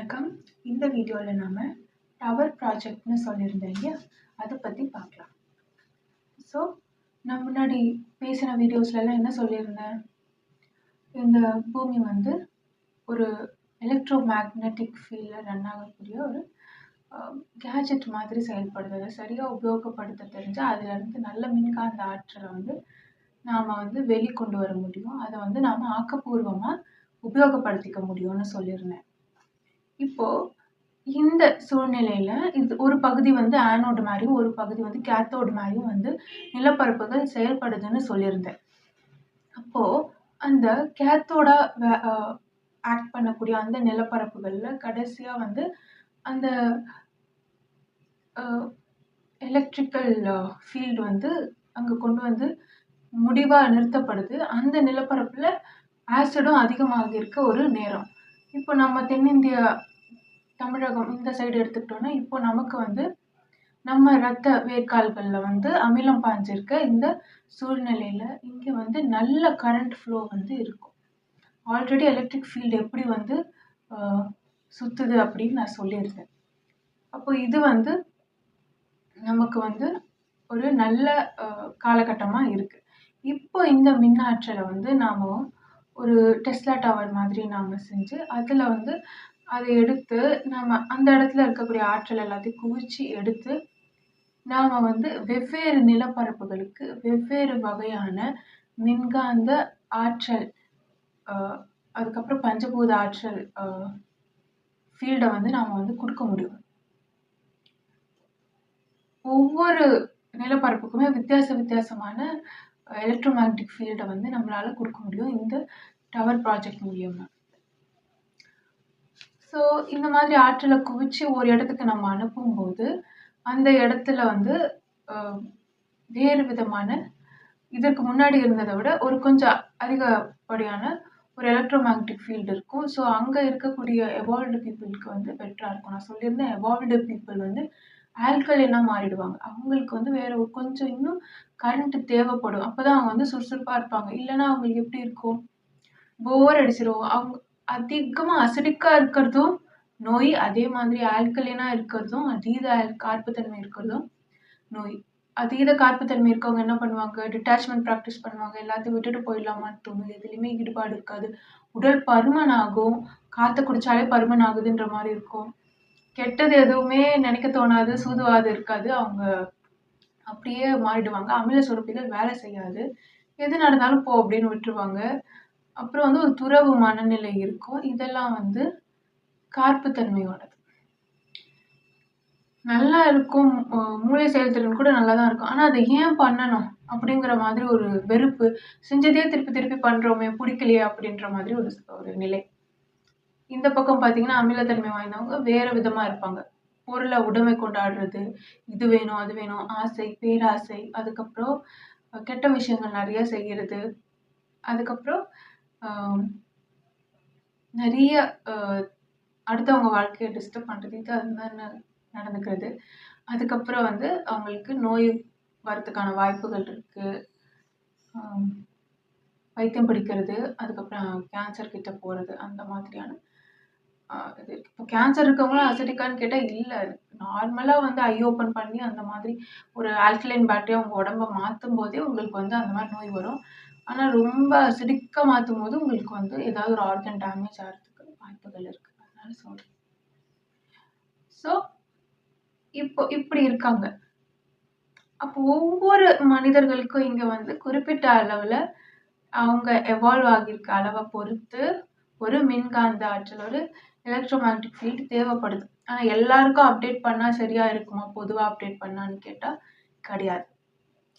வணக்கம். இந்த வீடியோல நாம டவர் ப்ராஜெக்ட்னு சொல்லியிருந்தேன் இல்லையா? அதை பத்தி பார்க்கலாம். ஸோ நான் முன்னாடி பேசின வீடியோஸ்லலாம் என்ன சொல்லியிருந்தேன்? இந்த பூமி வந்து ஒரு எலக்ட்ரோ மேக்னெட்டிக் ஃபீல்டில் ரன் ஆகக்கூடிய ஒரு கேஜெட் மாதிரி செயல்படுது. அதை சரியாக உபயோகப்படுத்த தெரிஞ்சால் அதிலிருந்து நல்ல மின்காந்த ஆற்றலை வந்து நாம் வந்து வெளிக்கொண்டு வர முடியும். அதை வந்து நாம் ஆக்கப்பூர்வமாக உபயோகப்படுத்திக்க முடியும்னு சொல்லியிருந்தேன். இப்போ இந்த சூழ்நிலையில இது ஒரு பகுதி வந்து ஆனோடு மாதிரியும் ஒரு பகுதி வந்து கேத்தோடு மாதிரியும் வந்து நிலப்பரப்புகள் செயல்படுதுன்னு சொல்லியிருந்தேன். அப்போ அந்த கேத்தோடா ஆக்ட் பண்ணக்கூடிய அந்த நிலப்பரப்புகள்ல கடைசியா வந்து அந்த எலக்ட்ரிக்கல் ஃபீல்டு வந்து அங்க கொண்டு வந்து முடிவா நிறுத்தப்படுது. அந்த நிலப்பரப்புல ஆசிடும் அதிகமாக இருக்க ஒரு நேரம். இப்போ நம்ம தென்னிந்திய தமிழகம் இந்த சைடு எடுத்துக்கிட்டோம்னா இப்போ நமக்கு வந்து நம்ம ரத்த வேர்க்கால்கள்ல வந்து அமிலம் பாய்ஞ்சிருக்க இந்த சூழ்நிலையில இங்க வந்து நல்ல கரண்ட் ஃப்ளோ வந்து இருக்கும். ஆல்ரெடி எலக்ட்ரிக் ஃபீல்டு எப்படி வந்து சுத்துது அப்படின்னு நான் சொல்லியிருந்தேன். அப்போ இது வந்து நமக்கு வந்து ஒரு நல்ல காலகட்டமா இருக்கு. இப்போ இந்த மின்னாற்றலை வந்து நாம ஒரு டெஸ்லா டவர் மாதிரி நாம செஞ்சு அதுல வந்து அதை எடுத்து நாம அந்த இடத்துல இருக்கக்கூடிய ஆற்றல் எல்லாத்தையும் குவிச்சு எடுத்து நாம வந்து வெவ்வேறு நிலப்பரப்புகளுக்கு வெவ்வேறு வகையான மின்காந்த ஆற்றல் அதுக்கப்புறம் பஞ்சபூத ஆற்றல் ஃபீல்டை வந்து நாம வந்து கொடுக்க முடியும். ஒவ்வொரு நிலப்பரப்புக்குமே வித்தியாசமான எலக்ட்ரோ மேக்னெட்டிக் ஃபீல்டை வந்து நம்மளால கொடுக்க முடியும் இந்த டவர் ப்ராஜெக்ட் மூலியமா. ஸோ இந்த மாதிரி ஆற்றலை குவிச்சு ஒரு இடத்துக்கு நம்ம அனுப்பும்போது அந்த இடத்துல வந்து வேறு விதமான இதற்கு முன்னாடி இருந்ததை விட ஒரு கொஞ்சம் அதிகப்படியான ஒரு எலக்ட்ரோ மேக்னெட்டிக் ஃபீல்டு இருக்கும். ஸோ அங்கே இருக்கக்கூடிய எவால்வ்டு பீப்புளுக்கு வந்து பெட்டராக இருக்கும். நான் சொல்லியிருந்தேன் எவால்வ்டு பீப்புள் வந்து ஆல்கலைனா மாறிடுவாங்க. அவங்களுக்கு வந்து வேற கொஞ்சம் இன்னும் கரண்ட் தேவைப்படும். அப்போதான் அவங்க வந்து சுறுசுறுப்பாக இருப்பாங்க. இல்லைன்னா அவங்களுக்கு எப்படி இருக்கும்? போர் அடிச்சிடும். அவங்க அதிகமாக அசிடிக்காக இருக்கிறதும் நோய், அதே மாதிரி ஆல்கலைனா இருக்கிறதும் அதீத கார்ப்புத்தன்மை இருக்கிறதும் நோய். அதீத கார்ப்புத்தன்மை இருக்கவங்க என்ன பண்ணுவாங்க? டிட்டாச்மெண்ட் ப்ராக்டிஸ் பண்ணுவாங்க. எல்லாத்தையும் விட்டுட்டு போயிடலாமான்னு தோணும். எதுலையுமே ஈடுபாடு இருக்காது. உடல் பருமன் ஆகும். காற்றை குடிச்சாலே பருமன் ஆகுதுன்ற மாதிரி இருக்கும். கெட்டது எதுவுமே நினைக்க தோணாது. சூதுவாது இருக்காது. அவங்க அப்படியே மாறிடுவாங்க. அமில சுரப்பிகள் வேலை செய்யாது. எது நடந்தாலும் போ அப்படின்னு விட்டுருவாங்க. அப்புறம் வந்து ஒரு துறவு மனநிலை இருக்கும். இதெல்லாம் வந்து கார்ப்புத்தன்மையோடது. நல்லா இருக்கும். மூளை செயல்திறன் கூட நல்லா தான் இருக்கும். ஆனால் அதை ஏன் பண்ணணும் அப்படிங்கிற மாதிரி ஒரு வெறுப்பு. செஞ்சதே திருப்பி பண்றோமே, பிடிக்கலையே அப்படின்ற மாதிரி ஒரு நிலை. இந்த பக்கம் பார்த்தீங்கன்னா அமிலத்தன்மை வாய்ந்தவங்க வேற விதமா இருப்பாங்க. பொருளை உடைமை கொண்டாடுறது, இது வேணும் அது வேணும், ஆசை, பேராசை, அதுக்கப்புறம் கெட்ட விஷயங்கள் நிறைய செய்கிறது, அதுக்கப்புறம் நிறைய அடுத்தவங்க வாழ்க்கையை டிஸ்டர்ப் பண்ணுறது, இது அதுதான் நடந்துக்கிறது. அதுக்கப்புறம் வந்து அவங்களுக்கு நோய் வரத்துக்கான வாய்ப்புகள் இருக்கு. வைத்தியம் பிடிக்கிறது, அதுக்கப்புறம் கேன்சர் கிட்ட போகிறது, அந்த மாதிரியான இது இருக்கு. இப்போ கேன்சர் இருக்கவங்களும் அசிடிக்கான்னு கேட்டால் இல்லை. நார்மலாக வந்து ஐ ஓப்பன் பண்ணி அந்த மாதிரி ஒரு ஆல்கலைன் பேட்டரியை உங்கள் உடம்ப மாற்றும் போதே உங்களுக்கு வந்து அந்த மாதிரி நோய் வரும். ஆனால் ரொம்ப அசிடிக்காக மாற்றும் போது உங்களுக்கு வந்து ஏதாவது ஒரு ஆர்கன் டேமேஜ் ஆகிறதுக்கு வாய்ப்புகள் இருக்கு. அதனால சொல்றேன். ஸோ இப்போ இப்படி இருக்காங்க. அப்போ ஒவ்வொரு மனிதர்களுக்கும் இங்கே வந்து குறிப்பிட்ட அளவில் அவங்க எவால்வ் ஆகியிருக்க அளவை பொறுத்து ஒரு மின்காந்த ஆற்றல், ஒரு எலக்ட்ரோ மேக்னெட்டிக் ஃபீல்டு தேவைப்படுது. ஆனால் எல்லாருக்கும் அப்டேட் பண்ணால் சரியா இருக்குமா? பொதுவாக அப்டேட் பண்ணான்னு கேட்டால் கிடையாது.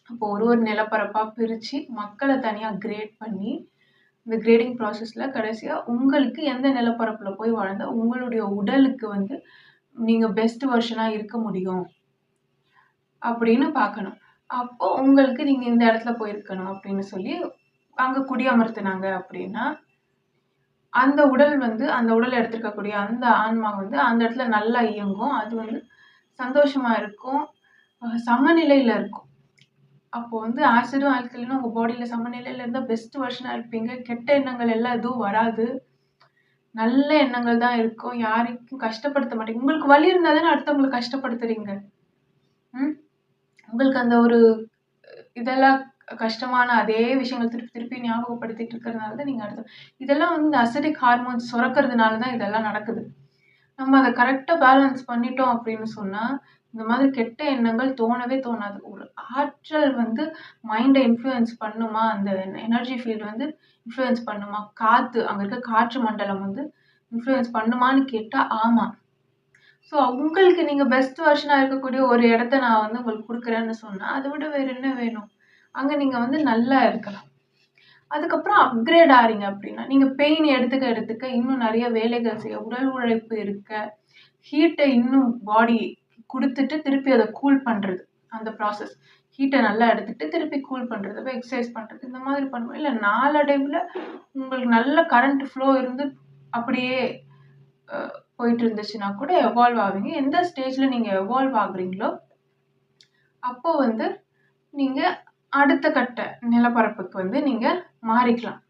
அப்போ ஒரு நிலப்பரப்பாக பிரித்து மக்களை தனியாக கிரேட் பண்ணி இந்த கிரேடிங் ப்ராசஸில் கடைசியாக உங்களுக்கு எந்த நிலப்பரப்பில் போய் வாழ்ந்தால் உங்களுடைய உடலுக்கு வந்து நீங்கள் பெஸ்ட் வெர்ஷனாக இருக்க முடியும் அப்படின்னு பார்க்கணும். அப்போ உங்களுக்கு நீங்கள் இந்த இடத்துல போயிருக்கணும் அப்படின்னு சொல்லி அங்கே குடியமர்த்தினாங்க அப்படின்னா அந்த உடல் வந்து அந்த உடல் எடுத்துருக்கக்கூடிய அந்த ஆன்மா வந்து அந்த இடத்துல நல்லா இயங்கும். அது வந்து சந்தோஷமா இருக்கும், சமநிலையில் இருக்கும். அப்போ வந்து ஆசிடும் ஆல்கலைனும் உங்கள் பாடியில் சமநிலையில் இருந்தால் பெஸ்ட் வெர்ஷனாக இருப்பீங்க. கெட்ட எண்ணங்கள் எல்லாம் எதுவும் வராது. நல்ல எண்ணங்கள் தான் இருக்கும். யாரையும் கஷ்டப்படுத்த மாட்டீங்க. உங்களுக்கு வலி இருந்தா தானே அடுத்தவங்கள கஷ்டப்படுத்துறீங்க. ம். உங்களுக்கு அந்த ஒரு இதெல்லாம் கஷ்டமான அதே விஷயங்கள் திருப்பி திருப்பி ஞாபகப்படுத்திட்டு இருக்கிறதுனால தான் நீங்க அடுத்து இதெல்லாம் வந்து இந்த அசிடிக் ஹார்மோன்ஸ் சுரக்கிறதுனால தான் இதெல்லாம் நடக்குது. நம்ம அத கரெக்ட்டா பேலன்ஸ் பண்ணிட்டோம் அப்படின்னு சொன்னா, இந்த மாதிரி கெட்ட எண்ணங்கள் தோணவே தோணாது. ஒரு ஆற்றல் வந்து மைண்ட இன்ஃப்ளூயன்ஸ் பண்ணுமா? அந்த எனர்ஜி ஃபீல்ட் வந்து இன்ஃப்ளூயன்ஸ் பண்ணுமா? அங்க இருக்க காற்று மண்டலம் வந்து இன்ஃப்ளூயன்ஸ் பண்ணுமான்னு கேட்டா, ஆமா. ஸோ உங்களுக்கு நீங்க பெஸ்ட் வெர்ஷனா இருக்கக்கூடிய ஒரு இடத்த நான் வந்து உங்களுக்கு குடுக்குறேன்னு சொன்னா, அத விட வேற என்ன வேணும்? அங்க நீங்க வந்து நல்லா இருக்கலாம். அதுக்கப்புறம் அப்கிரேட் ஆறீங்க அப்படின்னா, நீங்க பெயின் எடுத்துக்க எடுத்துக்க இன்னும் நெறைய வேலைகள் செய்ய, உடல் உழைப்பு இருக்க, ஹீட்ட இன்னும் பாடி குடுத்துட்டு திருப்பி அத கூல் பண்றது. அந்த ப்ராசஸ். ஹீட்ட நல்லா எடுத்துட்டு திருப்பி கூல் பண்றது. அப்ப எக்சர்சைஸ் பண்றது. இந்த மாதிரி பண்ணுவோம். இல்ல நாளடைவுல உங்களுக்கு நல்ல கரண்ட் ஃப்ளோ இருந்து அப்படியே அ போயிட்டு இருந்துச்சுன்னா கூட எவால்வ் ஆவீங்க. எந்த ஸ்டேஜ்ல நீங்க எவால்வ் ஆகுறீங்களோ, அப்போ வந்து நீங்க அடுத்த கட்ட நிலப்பரப்புக்கு வந்து நீங்க மாறிக்கலாம்.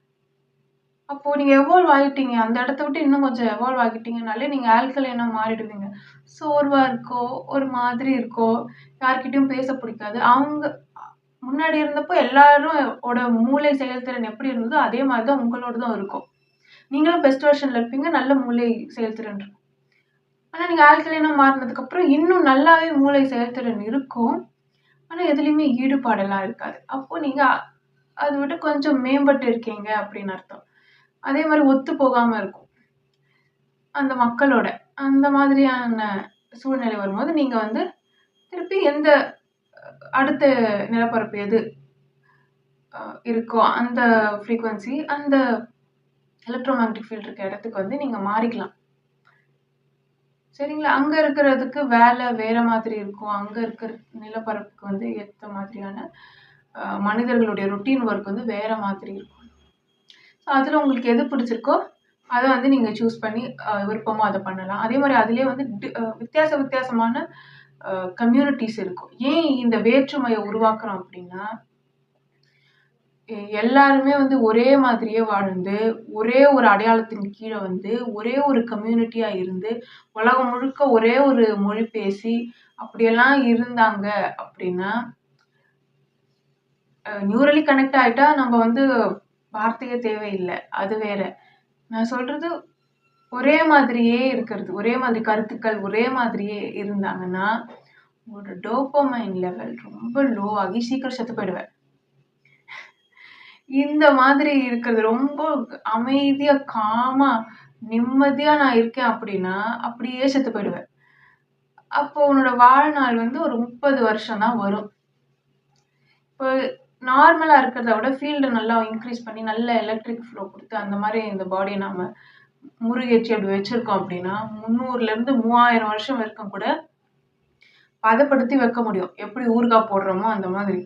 அப்போ நீங்க எவால்வ் ஆயிட்டீங்க. அந்த இடத்த விட்டு இன்னும் கொஞ்சம் எவால்வ் ஆகிட்டீங்கனாலே, நீங்க ஆல்கலைனா மாறிடுவீங்க. சோர்வா இருக்கோ, ஒரு மாதிரி இருக்கோ, யார்கிட்டயும் பேச பிடிக்காது. முன்னாடி இருந்தப்போ எல்லாரும் ஓட மூளை செயல்திறன் எப்படி இருந்ததோ, அதே மாரி தான் உங்களோடதும் இருக்கும். நீங்களும் பெஸ்ட் வெர்ஷன்ல இருப்பீங்க. நல்ல மூளை செயல்திறன் இருக்கும். ஆனா நீங்க ஆல்கலைனா மாறுனதுக்கப்புறம் இன்னும் நல்லாவே மூளை செயல்திறன் இருக்கும். ஆனா எதுலயுமே ஈடுபாடெல்லாம் இருக்காது. அப்போ நீங்க அத விட கொஞ்சம் மேம்பட்டு இருக்கீங்க அப்படின்னு அர்த்தம். அதே மாரி ஒத்து போகாம இருக்கும். அந்த மக்களோட. அந்த மாதிரியான சூழ்நிலை வரும்போது, நீங்க வந்து திருப்பி அடுத்த நிலப்பரப்பு எது இருக்கோ, அந்த ஃப்ரீக்வென்சி, அந்த எலக்ட்ரோமேக்னெட்டிக் ஃபீல்ட் இருக்க இடத்துக்கு வந்து நீங்க மாறிக்கலாம். சரிங்களா? அங்க இருக்கிறதுக்கு வேலை வேற மாதிரி இருக்கும். அங்க இருக்கிற நிலப்பரப்புக்கு வந்து ஏத்த மாதிரியான மனிதர்களுடைய ரொட்டீன் ஒர்க் வந்து வேற மாதிரி இருக்கும். ஸோ அதில உங்களுக்கு எது பிடிச்சிருக்கோ, அத வந்து நீங்க சூஸ் பண்ணி விருப்பமோ அத பண்ணலாம். அதே மாரி அதிலேயே வந்து வித்தியாசமான கம்யூனிட்டீஸ் இருக்கும். ஏன் இந்த வேற்றுமைய உருவாக்குறோம் அப்டின்னா, எல்லாருமே வந்து ஒரே மாதிரியே வாழ்ந்து, ஒரே ஒரு அடையாளத்தின் கீழ வந்து, ஒரே ஒரு கம்யூனிட்டியா இருந்து, உலகம் முழுக்க ஒரே ஒரு மொழி பேசி, அப்படியெல்லாம் இருந்தாங்க அப்டின்னா, நியூரலி கனெக்ட் ஆயிட்டா நம்ம வந்து வார்த்தையே தேவையில்ல. அது வேற. நான் சொல்றது ஒரே மாதிரியே இருக்கிறது. ஒரே மாதிரி கருத்துக்கள், ஒரே மாதிரியே இருந்தாங்கன்னா, உங்களோட டோபமைன் லெவல் ரொம்ப லோ ஆகி சீக்கிரம் செத்து போயிடுவ. இந்த மாதிரி இருக்கிறது ரொம்ப அமைதியா, காமா, நிம்மதியா நான் இருக்கேன் அப்படின்னா, அப்படியே செத்து போயிடுவேன். அப்போ உன்னோட வாழ்நாள் வந்து ஒரு 30 வருஷம் தான் வரும். இப்போ நார்மலா இருக்கிறத விட ஃபீல்ட நல்லா இன்கிரீஸ் பண்ணி, நல்ல எலக்ட்ரிக் ஃப்ளோ குடுத்து, அந்த மாரி இந்த பாடிய நாம முருகேற்றி அப்படி வச்சிருக்கோம் அப்படின்னா, 300லேருந்து 3000 வருஷம் வரைக்கும் கூட பதப்படுத்தி வைக்க முடியும். எப்படி ஊறுகாய் போடுறோமோ அந்த மாதிரி.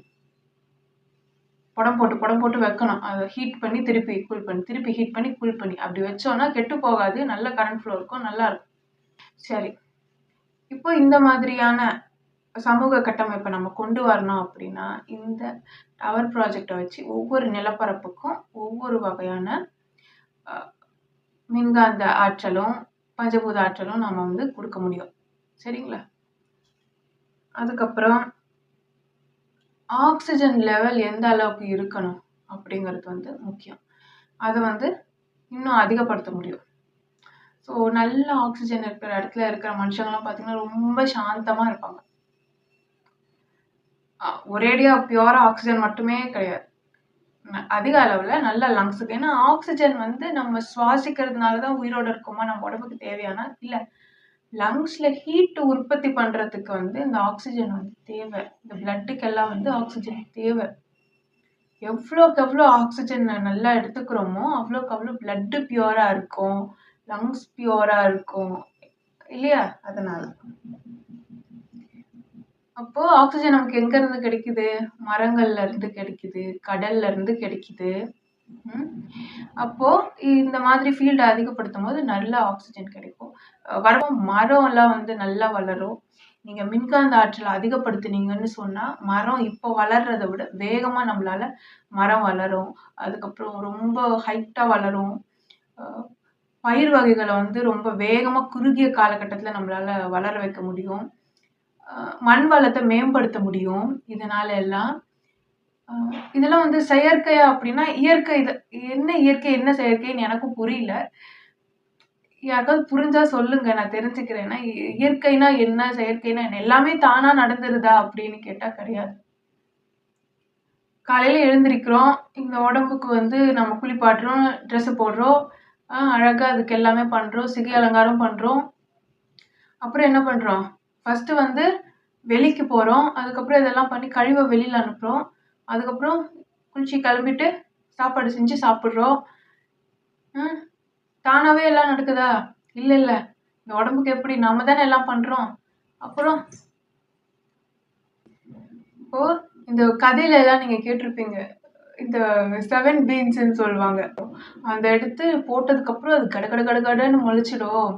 புடம் போட்டு வைக்கணும். அத ஹீட் பண்ணி திருப்பி கூல் பண்ணி, திருப்பி ஹீட் பண்ணி கூல் பண்ணி. அப்படி வச்சோம்னா கெட்டு போகாது. நல்ல கரண்ட் ஃப்ளோ இருக்கும். நல்லாருக்கும். சரி. இப்போ இந்த மாதிரியான சமூக கட்டமைப்ப நம்ம கொண்டு வரணும் அப்படின்னா, இந்த டவர் ப்ராஜெக்ட்ட வச்சு ஒவ்வொரு நிலப்பரப்புக்கும் ஒவ்வொரு வகையான அ மின்காந்த ஆற்றலும், பஞ்சபூத ஆற்றலும் நாம வந்து குடுக்க முடியும். சரிங்களா? அதுக்கப்புறம் ஆக்ஸிஜன் லெவல் எந்த அளவுக்கு இருக்கணும் அப்படிங்கிறது வந்து முக்கியம். அத வந்து இன்னும் அதிகப்படுத்த முடியும். ஸோ நல்ல ஆக்ஸிஜன் இருக்கிற இடத்துல இருக்கிற மனுஷங்கலாம் பார்த்தீங்கன்னா, ரொம்ப சாந்தமா இருப்பாங்க. ஒரேடியா பியூரா ஆக்ஸிஜன் மட்டுமே கிடையாது. அதிக அளவுல நல்ல லங்ஸுக்கு. ஏன்னா ஆக்ஸிஜன் வந்து நம்ம சுவாசிக்கிறதுனால தான் உயிரோட இருக்கோமா? நம்ம உடம்புக்கு தேவையானா? இல்ல. லங்ஸ்ல ஹீட் உற்பத்தி பண்றதுக்கு வந்து இந்த ஆக்ஸிஜன் வந்து தேவை. இந்த பிளட்டுக்கெல்லாம் வந்து ஆக்ஸிஜன் தேவை. எவ்வளோக்கு எவ்வளோ ஆக்ஸிஜன் நல்லா எடுத்துக்கிறோமோ, அவ்வளோக்கு அவ்வளோ பிளட் பியூரா இருக்கும். லங்ஸ் பியூரா இருக்கும். இல்லையா? அதனால. அப்போ ஆக்ஸிஜன் நமக்கு எங்க இருந்து கிடைக்குது? மரங்கள்ல இருந்து கிடைக்குது. கடல்ல இருந்து கிடைக்குது. ம். அப்போ இந்த மாதிரி ஃபீல்ட அதிகப்படுத்தும்போது நல்ல ஆக்ஸிஜன் கிடைக்கும். மரம்லாம் வந்து நல்லா வளரும். நீங்க மின்காந்த ஆற்றல அதிகப்படுத்துனீங்கன்னு சொன்னா, மரம் இப்போ வளர்றத விட வேகமா நம்மளால மரம் வளரும். அதுக்கப்புறம் ரொம்ப ஹைட்டா வளரும். அ பயிர் வகைகள வந்து ரொம்ப வேகமா குறுகிய காலகட்டத்தில நம்மளால வளர வைக்க முடியும். மண் வளத்த மேம்படுத்த முடியும். இதனால எல்லாம். அ இதெல்லாம் வந்து செயற்கையா அப்படின்னா, இயற்கை இது என்ன இயற்கை, என்ன செயற்கைன்னு எனக்கும் புரியல. யாருக்காவது புரிஞ்சா சொல்லுங்க. நான் தெரிஞ்சுக்கிறேன். ஏன்னா இயற்கைனா என்ன? செயற்கைனா என்ன? எல்லாமே தானா நடந்துருதா அப்படின்னு கேட்டா கிடையாது. காலையில எழுந்திரிக்கிறோம். இந்த உடம்புக்கு வந்து நம்ம குளிப்பாட்டுறோம், ட்ரெஸ் போடுறோம். அழகா அதுக்கு எல்லாமே பண்றோம். சிகை அலங்காரம் பண்றோம். அப்புறம் என்ன பண்றோம்? ஃபர்ஸ்ட்டு வந்து வெளிக்கு போறோம். அதுக்கப்புறம் இதெல்லாம் பண்ணி கழிவ வெளியில அனுப்புறோம். அதுக்கப்புறம் குளிச்சு கிளம்பிட்டு சாப்பாடு செஞ்சு சாப்பிடுறோம். ம். தானாவே எல்லாம் நடக்குதா? இல்ல, இல்ல. இந்த உடம்புக்கு எப்படி? நம்ம தானே எல்லாம் பண்றோம். அப்புறம் இப்போ இந்த கதையில எல்லாம் நீங்க கேட்டிருப்பீங்க. இந்த 7 பீன்ஸ்ன்னு சொல்லுவாங்க. அந்த எடுத்து போட்டதுக்கப்புறம் அது கட கட கட கடன்னு முளைச்சிடும்.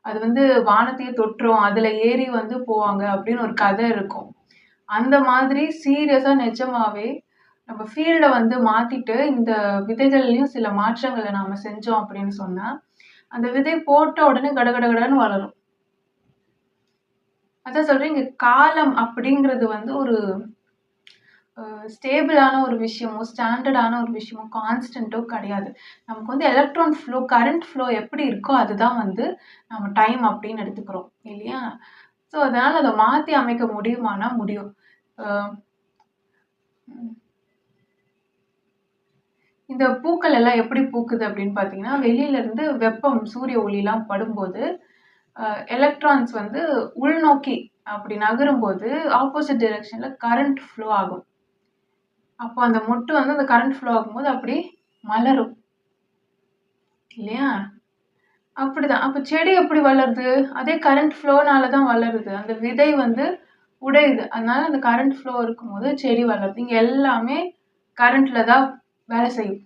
அது வந்து வானத்தையே தொட்டுரும். அதுல ஏறி வந்து போவாங்க அப்படின்னு ஒரு கதை இருக்கும். அந்த மாதிரி சீரியஸா நிஜமாவே நம்ம ஃபீல்ட வந்து மாத்திட்டு, இந்த விதைகள்லயும் சில மாற்றங்கள நாம செஞ்சோம் அப்படின்னு சொன்னா, அந்த விதை போட்ட உடனே கட கட கடன்னு வளரும். அதான் சொல்றேன், இங்க காலம் அப்படிங்கிறது வந்து ஒரு ஸ்டேபிளான ஒரு விஷயமோ, ஸ்டாண்டர்டான ஒரு விஷயமோ, கான்ஸ்டன்ட்டோ கிடையாது. நமக்கு வந்து எலக்ட்ரான் ஃப்ளோ, கரண்ட் ஃப்ளோ எப்படி இருக்கோ அதுதான் வந்து நம்ம டைம் அப்படின்னு எடுத்துக்கிறோம். இல்லையா? ஸோ, அதனால அத மாத்தி அமைக்க முடியுமானா முடியும். அ ம். இந்த பூக்கள் எல்லாம் எப்படி பூக்குது அப்படின்னு பார்த்தீங்கன்னா, வெளியில இருந்து வெப்பம், சூரிய ஒளிலாம் படும்போது, அ எலக்ட்ரான்ஸ் வந்து உள்நோக்கி அப்படி நகரும்போது, ஆப்போசிட் டைரக்ஷன்ல கரண்ட் ஃப்ளோ ஆகும். அப்போ அந்த மொட்டு வந்து அந்த கரண்ட் ஃப்ளோ ஆகும்போது அப்படி மலரும். இல்லையா? அப்படிதான். அப்ப செடி எப்படி வளருது? அதே கரண்ட் ஃப்ளோனால தான் வளருது. அந்த விதை வந்து உடையுது. அதனால அந்த கரண்ட் ஃப்ளோ இருக்கும்போது செடி வளருது. இங்க எல்லாமே கரண்ட்ல தான் வேலை செய்யும்.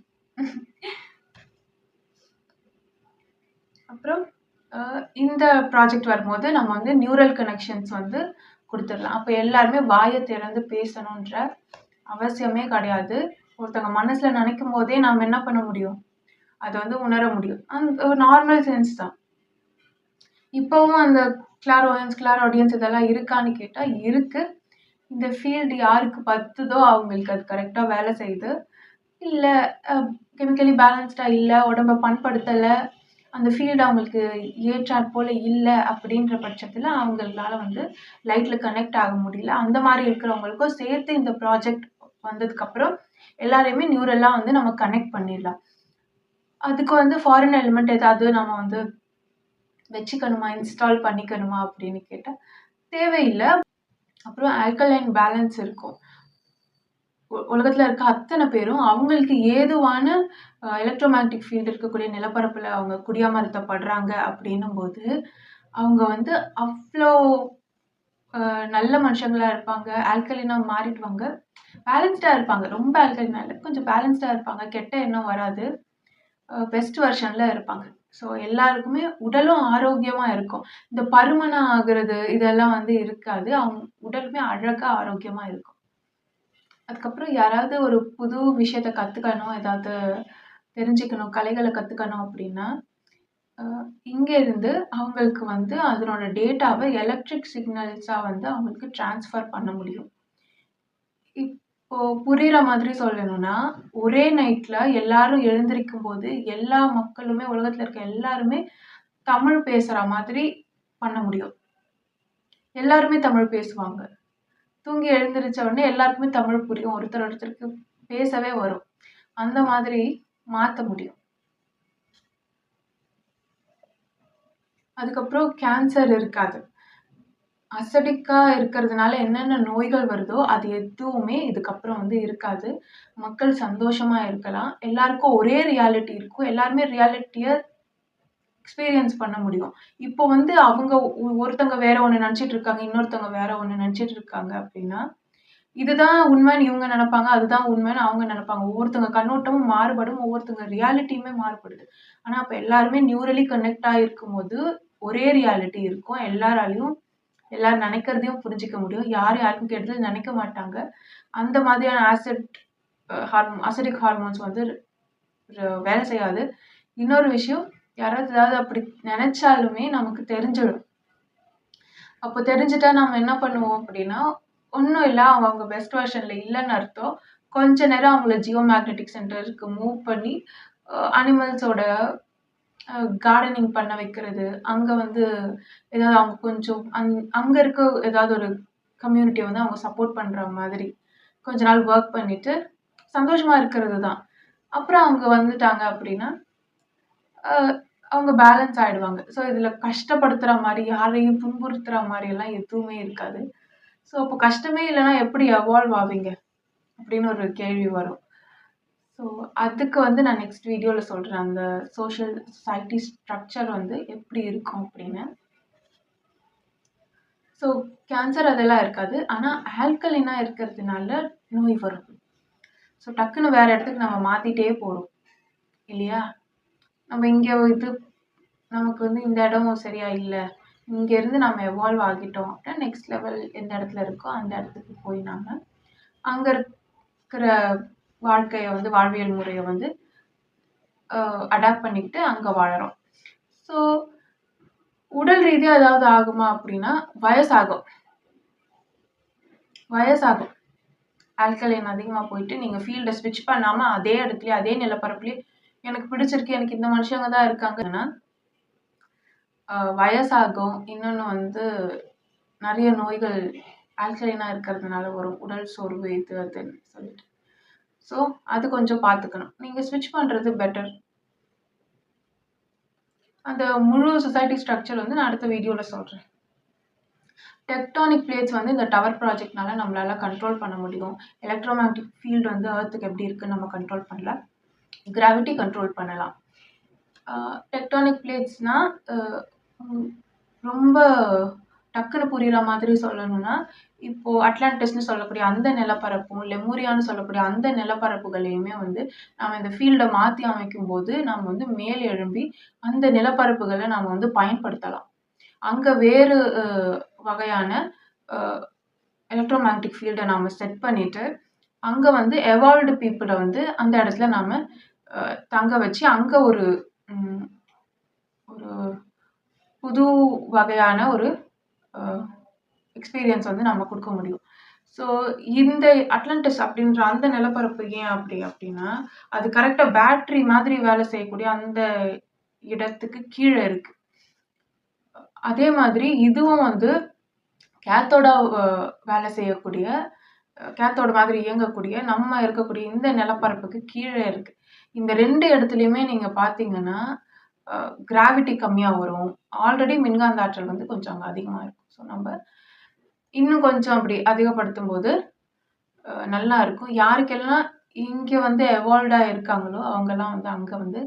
அப்புறம் இந்த ப்ராஜெக்ட் வரும்போது நம்ம வந்து நியூரல் கனெக்ஷன்ஸ் வந்து குடுத்துடலாம். அப்ப எல்லாருமே வாய திறந்து பேசணுன்ற அவசியமே கிடையாது. ஒருத்தவங்க மனசுல நினைக்கும்போதே நாம என்ன பண்ண முடியும்? அத வந்து உணர முடியும். ஒரு நார்மல் சென்ஸ் தான். இப்பவும் அந்த கிளார்வோயன்ஸ், கிளாராடியன்ஸ் இதெல்லாம் இருக்கான்னு கேட்டா இருக்கு. இந்த ஃபீல்டு யாருக்கு பத்துதோ அவங்களுக்கு அது கரெக்ட்டா வேலை செய்யுது. இல்ல அ கெமிக்கலி பேலன்ஸ்டா இல்ல, உடம்ப பண்படுத்தல, அந்த ஃபீல்டு அவங்களுக்கு ஏற்றாற் போல இல்ல அப்படின்ற பட்சத்தில அவங்களால வந்து லைட்ல கனெக்ட் ஆக முடியல. அந்த மாரி இருக்கிறவங்களுக்கும் சேர்த்து இந்த ப்ராஜெக்ட் வந்ததுக்கப்புறம் எல்லாரையுமே நியூரலா வந்து நம்ம கனெக்ட் பண்ணிடலாம். அதுக்கு வந்து ஃபாரின் எலிமெண்ட் ஏதாவது நம்ம வந்து வச்சுக்கணுமா? இன்ஸ்டால் பண்ணிக்கணுமா? அப்படின்னு கேட்டா தேவையில்ல. அப்புறம் ஆல்கலைன் பேலன்ஸ் இருக்கும். உலகத்துல இருக்க அத்தனை பேரும் அவங்களுக்கு ஏதுவான எலக்ட்ரோமேக்னெட்டிக் ஃபீல்டு இருக்கக்கூடிய நிலப்பரப்புல அவங்க குடியமர்த்தப்படுறாங்க அப்படின்னும்போது, அவங்க வந்து அவ்ளோ நல்ல மனுஷங்களா இருப்பாங்க. ஆல்கலினா மாறிடுவாங்க. பேலன்ஸ்டா இருப்பாங்க. ரொம்ப ஆல்கலினா இல்ல. கொஞ்சம் பேலன்ஸ்டா இருப்பாங்க. கெட்ட எண்ணம் வராது. பெஸ்ட் வெர்ஷன்ல இருப்பாங்க. ஸோ எல்லாருக்குமே உடலும் ஆரோக்கியமா இருக்கும். இந்த பருமனா ஆகுறது இதெல்லாம் வந்து இருக்காது. அவங்க உடலுமே அழகா ஆரோக்கியமா இருக்கும். அதுக்கப்புறம் யாராவது ஒரு புது விஷயத்த கத்துக்கணும், ஏதாவது தெரிஞ்சுக்கணும், கலைகள கத்துக்கணும் அப்படின்னா, அ இங்க இருந்து அவங்களுக்கு வந்து அதனோட டேட்டாவ எலக்ட்ரிக் சிக்னல்ஸா வந்து அவங்களுக்கு ட்ரான்ஸ்ஃபர் பண்ண முடியும். இப்போ புரியிற மாதிரி சொல்லணும்னா, ஒரே நைட்ல எல்லாரும் எழுந்திரிக்கும்போது, எல்லா மக்களுமே உலகத்துல இருக்க எல்லாருமே தமிழ் பேசுற மாதிரி பண்ண முடியும். எல்லாருமே தமிழ் பேசுவாங்க. தூங்கி எழுந்திரிச்ச உடனே எல்லாருக்குமே தமிழ் புரியும். ஒருத்தர் ஒருத்தருக்கு பேசவே வரும். அந்த மாதிரி மாத்த முடியும். அதுக்கப்புறம் கேன்சர் இருக்காது. அசிடிக்கா இருக்கிறதுனால என்னென்ன நோய்கள் வருதோ, அது எதுவுமே இதுக்கப்புறம் வந்து இருக்காது. மக்கள் சந்தோஷமா இருக்கலாம். எல்லாருக்கும் ஒரே ரியாலிட்டி இருக்கும். எல்லாருமே ரியாலிட்டிய எக்ஸ்பீரியன்ஸ் பண்ண முடியும். இப்போ வந்து அவங்க ஒருத்தவங்க வேற ஒண்ணு நெனச்சுட்டு இருக்காங்க. இன்னொருத்தவங்க வேற ஒண்ணு நெனச்சுட்டு இருக்காங்க அப்படின்னா, இதுதான் உண்மைன்னு இவங்க நெனப்பாங்க. அதுதான் உண்மைன்னு அவங்க நெனப்பாங்க. ஒவ்வொருத்தவங்க கண்ணோட்டமும் மாறுபடும். ஒவ்வொருத்தவங்க ரியாலிட்டியுமே மாறுபடுது. ஆனா, அப்ப எல்லாருமே நியூரலி கனெக்ட் ஆயிருக்கும்போது, ஒரே ரியாலிட்டி இருக்கும். எல்லாராலயும் எல்லாரும் நெனைக்கிறதையும் புரிஞ்சுக்க முடியும். யாரும் யாருக்கும் கெடுதல் நெனைக்க மாட்டாங்க. அந்த மாதிரியான அசிடிக் ஹார்மோன்ஸ் வந்து வேலை செய்யாது. இன்னொரு விஷயம் யாராவது ஏதாவது அப்படி நினைச்சாலுமே நமக்கு தெரிஞ்சிடும். அப்போ தெரிஞ்சுட்டா நம்ம என்ன பண்ணுவோம் அப்படின்னா, ஒண்ணும் இல்ல அவங்க பெஸ்ட் வெர்ஷன்ல இல்லன்னு அர்த்தம். கொஞ்ச நேரம் அவங்கள ஜியோ மேக்னெட்டிக் சென்டருக்கு மூவ் பண்ணி அனிமல்ஸோட கார்டனிங் பண்ண வைக்கிறது. அங்க வந்து ஏதாவது அவங்க கொஞ்சம் அங்க இருக்க ஏதாவது ஒரு கம்யூனிட்டிய வந்து அவங்க சப்போர்ட் பண்ற மாதிரி கொஞ்ச நாள் ஒர்க் பண்ணிட்டு சந்தோஷமா இருக்கிறது தான். அப்புறம் அவங்க வந்துட்டாங்க அப்படின்னா, அ அவங்க பேலன்ஸ் ஆயிடுவாங்க. ஸோ இதுல கஷ்டப்படுத்துற மாரி, யாரையும் துன்புறுத்துற மாரியெல்லாம் எதுவுமே இருக்காது. ஸோ அப்போ கஷ்டமே இல்லன்னா எப்படி எவால்வ் ஆவீங்க? அப்படின்னு ஒரு கேள்வி வரும். ஸோ அதுக்கு வந்து நான் நெக்ஸ்ட் வீடியோல சொல்றேன். அந்த சோஷியல் சொசைட்டி ஸ்ட்ரக்சர் வந்து எப்படி இருக்கும் அப்படின்னு. ஸோ கேன்சர் அதெல்லாம் இருக்காது. ஆனா ஆல்கலினா இருக்கிறதுனால நோய் வரும். ஸோ டக்குன்னு வேற இடத்துக்கு நம்ம மாத்திட்டே போறோம் இல்லையா? நம்ம இங்க இது நமக்கு வந்து இந்த இடம் சரியா இல்ல. இங்க இருந்து நம்ம எவால்வ் ஆகிட்டோம் அப்படின்னா நெக்ஸ்ட் லெவல் எந்த இடத்துல இருக்கோ அந்த இடத்துக்கு போய் நாம அங்க இருக்கிற வாழ்க்கைய வந்து வாழ்வியல் முறைய வந்து அடாப்ட் பண்ணிக்கிட்டு அங்க வாழறோம். ஸோ உடல் ரீதியா ஏதாவது ஆகுமா அப்படின்னா வயசாகும். ஆல்கலைன் அதிகமா போயிட்டு நீங்க ஃபீல்ட ஸ்விட்ச் பண்ணாம அதே இடத்துலயே அதே நிலப்பரப்புலயே எனக்கு பிடிச்சிருக்கு, எனக்கு இந்த மனுஷங்க தான் இருக்காங்கன்னா வயசாகும். இன்னொன்னு வந்து நிறைய நோய்கள் ஆல்கலைனா இருக்கிறதுனால வரும். உடல் சோர்வு இது அதுன்னு சொல்லிட்டு. ஸோ அது கொஞ்சம் பார்த்துக்கணும். நீங்க ஸ்விட்ச் பண்றது பெட்டர். அந்த முழு சொசைட்டி ஸ்ட்ரக்சர் வந்து நான் அடுத்த வீடியோல சொல்றேன். டெக்டானிக் பிளேட்ஸ் வந்து இந்த டவர் ப்ராஜெக்ட்னால நம்மளால கண்ட்ரோல் பண்ண முடியும். எலக்ட்ரோமேக்னெட்டிக் ஃபீல்டு வந்து எர்த்துக்கு எப்படி இருக்குன்னு நம்ம கண்ட்ரோல் பண்ணல. கிராவிட்டி கண்ட்ரோல் பண்ணலாம். டெக்டானிக் பிளேட்ஸ்னா ரொம்ப டக்குன்னு புரியுற மாதிரி சொல்லணும்னா, இப்போ அட்லாண்டிஸ்ன்னு சொல்லக்கூடிய அந்த நிலப்பரப்பும், லெமூரியான்னு சொல்லக்கூடிய அந்த நிலப்பரப்புகளையுமே வந்து நம்ம இந்த ஃபீல்ட மாத்தி அமைக்கும்போது, நம்ம வந்து மேல் எழும்பி அந்த நிலப்பரப்புகள நாம வந்து பயன்படுத்தலாம். அங்க வேறு வகையான எலக்ட்ரோமேக்னெட்டிக் ஃபீல்ட நாம செட் பண்ணிட்டு, அங்க வந்து எவால்வ்டு பீப்பிள வந்து அந்த இடத்துல நாம தங்க வச்சு, அங்க ஒரு ஒரு புது வகையான ஒரு எக்ஸ்பீரியன்ஸ் வந்து நம்ம குடுக்க முடியும். ஸோ இந்த அட்லாண்டிஸ் அப்படின்ற அந்த நிலப்பரப்பு ஏன் அப்படின்னா, அது கரெக்ட்டா பேட்டரி மாதிரி வேலை செய்யக்கூடிய அந்த இடத்துக்கு கீழ இருக்கு. அதே மாதிரி இதுவும் வந்து கேத்தோட வேலை செய்யக்கூடிய கேத்தோட மாதிரி இயங்கக்கூடிய நம்ம இருக்கக்கூடிய இந்த நிலப்பரப்புக்கு கீழே இருக்கு. இந்த 2 இடத்துலயுமே நீங்க பார்த்தீங்கன்னா, கிராவிட்டி கம்மியா வரும். ஆல்ரெடி மின்காந்த ஆற்றல் வந்து கொஞ்சம் அங்க அதிகமா இருக்கும். ஸோ நம்ம இன்னும் கொஞ்சம் அப்படி அதிகப்படுத்தும்போது நல்லா இருக்கும். யாருக்கெல்லாம் இங்க வந்து எவால்வ்டா இருக்காங்களோ, அவங்கலாம் வந்து அங்க வந்து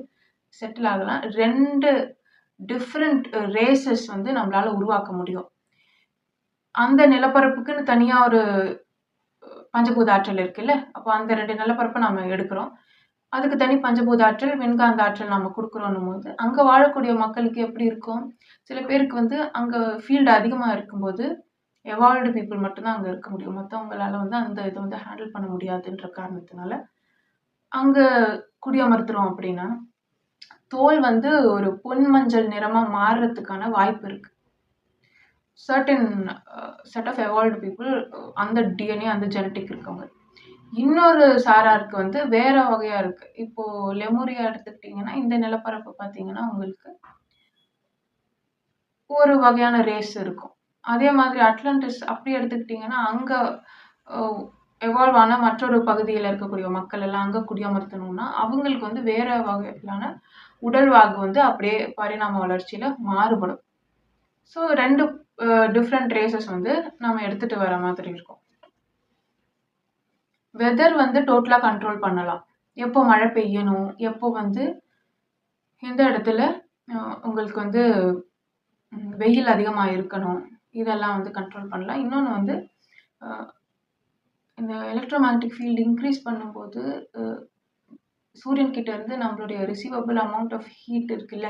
செட்டில் ஆகலாம். 2 டிஃபரண்ட் ரேசஸ் வந்து நம்மளால உருவாக்க முடியும். அந்த நிலப்பரப்புக்குன்னு தனியா ஒரு பஞ்சபூத ஆற்றல் இருக்குல்ல. அப்போ அந்த 2 நிலப்பரப்ப நாம எடுக்கிறோம். அதுக்கு தனி பஞ்சபூத ஆற்றல், மின்காந்த ஆற்றல் நாம குடுக்குறோன்னும்போது, அங்க வாழக்கூடிய மக்களுக்கு எப்படி இருக்கும்? சில பேருக்கு வந்து அங்க ஃபீல்டு அதிகமா இருக்கும்போது, எவால்வ்டு பீப்பிள் மட்டும் தான் அங்க இருக்க முடியும். மத்தவங்களால வந்து அந்த இத வந்து ஹேண்டில் பண்ண முடியாதுன்ற காரணத்தினால, அங்க குடியமர்த்துறோம் அப்படின்னா, தோல் வந்து ஒரு பொன் மஞ்சள் நிறமா மாறுறதுக்கான வாய்ப்பு இருக்கு. Certain set of evolved people அந்த டிஎன்ஏ அந்த ஜெனடிக் இருக்கவங்க. இன்னொரு சாராருக்கு வந்து வேற வகையா இருக்கு. இப்போ லெமூரியா எடுத்துக்கிட்டீங்கன்னா, இந்த நிலப்பரப்பு பார்த்தீங்கன்னா, உங்களுக்கு ஒரு வகையான ரேஸ் இருக்கும். அதே மாதிரி அட்லாண்டிஸ் அப்படி எடுத்துக்கிட்டீங்கன்னா, அங்க அ எவால்வ் ஆன மற்றொரு பகுதியில இருக்கக்கூடிய மக்கள் எல்லாம் அங்க குடியமர்த்தணும்னா, அவங்களுக்கு வந்து வேற வகையிலான உடல்வாகு வந்து அப்படியே பரிணாம வளர்ச்சியில மாறுபடும். ஸோ 2 டிஃபரண்ட் ரேசஸ் வந்து நம்ம எடுத்துட்டு வர மாதிரி இருக்கும். வெதர் வந்து டோட்டலா கண்ட்ரோல் பண்ணலாம். எப்போ மழை பெய்யணும், எப்போ வந்து எந்த இடத்துல உங்களுக்கு வந்து வெயில் அதிகமா இருக்கணும், இதெல்லாம் வந்து கண்ட்ரோல் பண்ணலாம். இன்னொன்னு வந்து இந்த எலக்ட்ரோமேக்னெட்டிக் ஃபீல்டு இன்க்ரீஸ் பண்ணும்போது, சூரியன் கிட்ட இருந்து நம்மளுடைய ரிசீவபிள் அமௌண்ட் ஆஃப் ஹீட் இருக்குல்ல,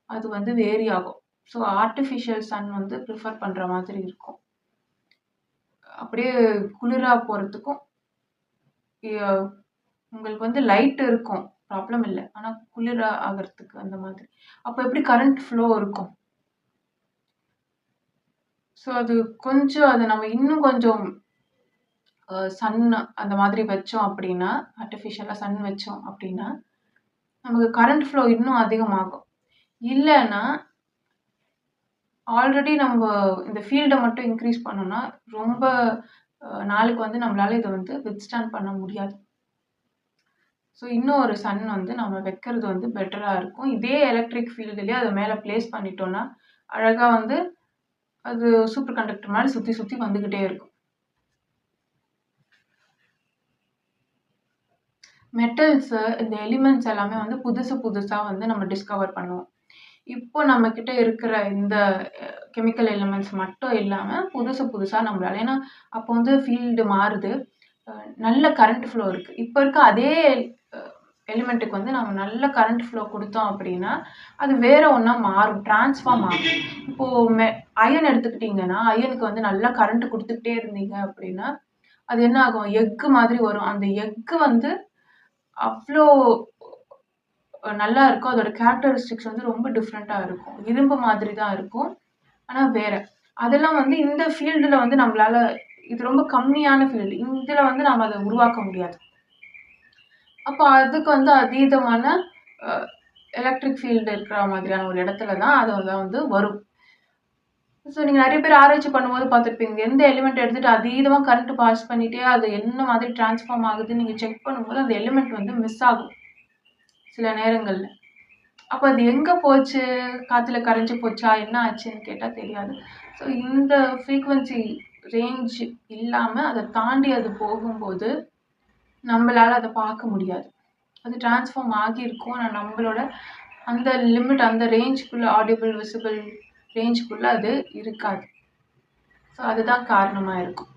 அது வந்து வேரி ஆகும். ஸோ ஆர்டிஃபிஷியல் சன் வந்து ப்ரிஃபர் பண்ற மாதிரி இருக்கும். அப்படியே குளிரா போறதுக்கும் உங்களுக்கு வந்து லைட் இருக்கும். ப்ராப்ளம் இல்ல. ஆனா குளிர ஆகுறதுக்கு அந்த மாதிரி. அப்ப எப்படி கரண்ட் ஃப்ளோ இருக்கும்? ஸோ அது கொஞ்சம் அத நம்ம இன்னும் கொஞ்சம் சன் அந்த மாதிரி வச்சோம் அப்படின்னா, ஆர்ட்டிஃபிஷியலா சன் வச்சோம் அப்படின்னா, நமக்கு கரண்ட் ஃப்ளோ இன்னும் அதிகமாகும். இல்லன்னா, ஆல்ரெடி நம்ப இந்த ஃபீல்ட மட்டும் இன்க்ரீஸ் பண்ணோம்னா, ரொம்ப நாளுக்கு வந்து நம்மளால இத வந்து வித்ஸ்டாண்ட் பண்ண முடியாது. ஸோ இன்னும் ஒரு சன் வந்து நம்ம வைக்கிறது வந்து பெட்டரா இருக்கும். இதே எலக்ட்ரிக் ஃபீல்டுலயே அத மேல பிளேஸ் பண்ணிட்டோம்னா, அழகா வந்து அது சூப்பர் கண்டக்டர் மாரி சுத்தி சுத்தி வந்துகிட்டே இருக்கும். மெட்டல்ஸு இந்த எலிமெண்ட்ஸ் எல்லாமே வந்து புதுசு புதுசா வந்து நம்ம டிஸ்கவர் பண்ணுவோம். இப்போ நம்ம கிட்ட இருக்கிற இந்த கெமிக்கல் எலிமெண்ட்ஸ் மட்டும் இல்லாம, புதுசு புதுசா நம்மளால ஏன்னா, அப்போ வந்து ஃபீல்டு மாறுது. நல்ல கரண்ட் ஃப்ளோ இருக்கு. இப்ப இருக்க அதே அ எலிமெண்ட்டுக்கு வந்து நம்ம நல்ல கரண்ட் ஃப்ளோ குடுத்தோம் அப்படின்னா, அது வேற ஒண்ணா மாறும். ட்ரான்ஸ்ஃபார்ம் ஆகும். இப்போ அயர்ன் எடுத்துக்கிட்டீங்கன்னா, அயர்னுக்கு வந்து நல்லா கரண்ட் குடுத்துக்கிட்டே இருந்தீங்க அப்படின்னா, அது என்ன ஆகும்? எஃகு மாதிரி வரும். அந்த எஃகு வந்து அவ்ளோ நல்லா இருக்கும். அதோட கேரக்டரிஸ்டிக்ஸ் வந்து ரொம்ப டிஃப்ரெண்ட்டா இருக்கும். இரும்பு மாதிரி தான் இருக்கும். ஆனா வேற. அதெல்லாம் வந்து இந்த ஃபீல்டுல வந்து நம்மளால இது ரொம்ப கம்மியான ஃபீல்டு. இதுல வந்து நாம அத உருவாக்க முடியாது. அப்ப அதுக்கு வந்து அதீதமான அ எலக்ட்ரிக் ஃபீல்டு இருக்கிற மாதிரியான ஒரு இடத்துல தான் அதெல்லாம் வந்து வரும். ஸோ நீங்க நெறைய பேர் ஆராய்ச்சி பண்ணும்போது பார்த்துருப்பீங்க. எந்த எலிமெண்ட் எடுத்துட்டு அதீதமா கரண்ட் பாஸ் பண்ணிட்டே அது என்ன மாதிரி ட்ரான்ஸ்ஃபார்ம் ஆகுதுன்னு நீங்க செக் பண்ணும்போது, அந்த எலிமெண்ட் வந்து மிஸ் ஆகும். சில நேரங்கள்ல. அப்ப அது எங்க போச்சு? காத்துல கரைஞ்சு போச்சா? என்ன ஆச்சுன்னு கேட்டா தெரியாது. ஸோ இந்த ஃப்ரீக்வென்சி ரேஞ்ச் இல்லாம அத தாண்டி அது போகும்போது, நம்பளால அத பார்க்க முடியாது. அது ட்ரான்ஸ்ஃபார்ம் ஆகியிருக்கும். ஆனா நம்பளோட அந்த லிமிட் அந்த ரேஞ்ச்க்குள்ள ஆடிபிள், விசிபிள் ரேஞ்ச்க்குள்ள அது இருக்காது. ஸோ அதுதான் காரணமா இருக்கும்.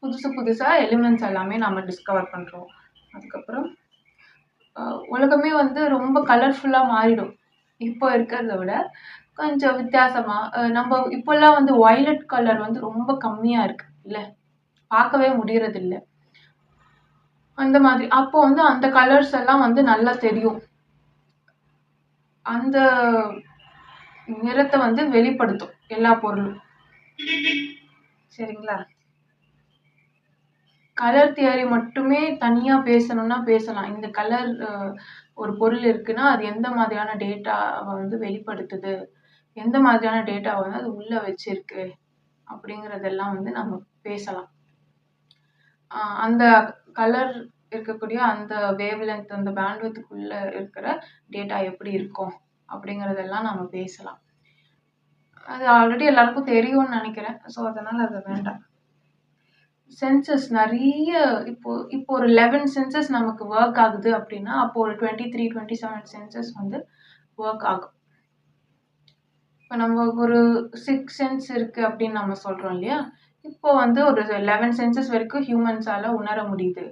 புதுசு புதுசா எலிமெண்ட்ஸ் எல்லாமே நம்ம டிஸ்கவர் பண்றோம். அதுக்கப்புறம் உலகமே வந்து ரொம்ப கலர்ஃபுல்லா மாறிடும். இப்போ இருக்கிறத விட கொஞ்சம் வித்தியாசமா நம்ம இப்போலாம் வந்து வயலட் கலர் வந்து ரொம்ப கம்மியா இருக்கு இல்ல? பார்க்கவே முடியறதில்ல. அந்த மாதிரி. அப்போ வந்து அந்த கலர்ஸ் எல்லாம் வந்து நல்லா தெரியும். அந்த நிறத்த வந்து வெளிப்படுத்தும் எல்லா பொருளும். சரிங்களா? கலர் தியரி மட்டுமே தனியா பேசணும்னா பேசலாம். இந்த கலர் ஒரு பொருள் இருக்குன்னா, அது எந்த மாதிரியான டேட்டாவ வந்து வெளிப்படுத்துது? எந்த மாதிரியான டேட்டாவ வந்து அது உள்ள வச்சிருக்கு? அப்படிங்கிறதெல்லாம் வந்து நம்ம பேசலாம். அந்த கலர் இருக்கக்கூடிய அந்த வேவ் லென்த் அந்த பேண்ட்வித்க்குள்ள இருக்கிற டேட்டா எப்படி இருக்கும்? அப்படிங்கிறதெல்லாம் நம்ம பேசலாம். அது ஆல்ரெடி எல்லாருக்கும் தெரியும்னு நெனைக்கிறேன். ஸோ அதனால அது வேண்டாம். சென்சஸ் நெறைய இப்போ இப்போ ஒரு 11 சென்சஸ் நமக்கு வொர்க் ஆகுது அப்படின்னா, அப்போ ஒரு 23, 27 சென்சஸ் வந்து வொர்க் ஆகும். இப்ப நம்ம ஒரு 6 சென்ஸ் இருக்கு அப்படின்னு நம்ம சொல்றோம் இல்லையா? இப்போ வந்து ஒரு 11 சென்சஸ் வரைக்கும் ஹியூமன்ஸால உணர முடியுது.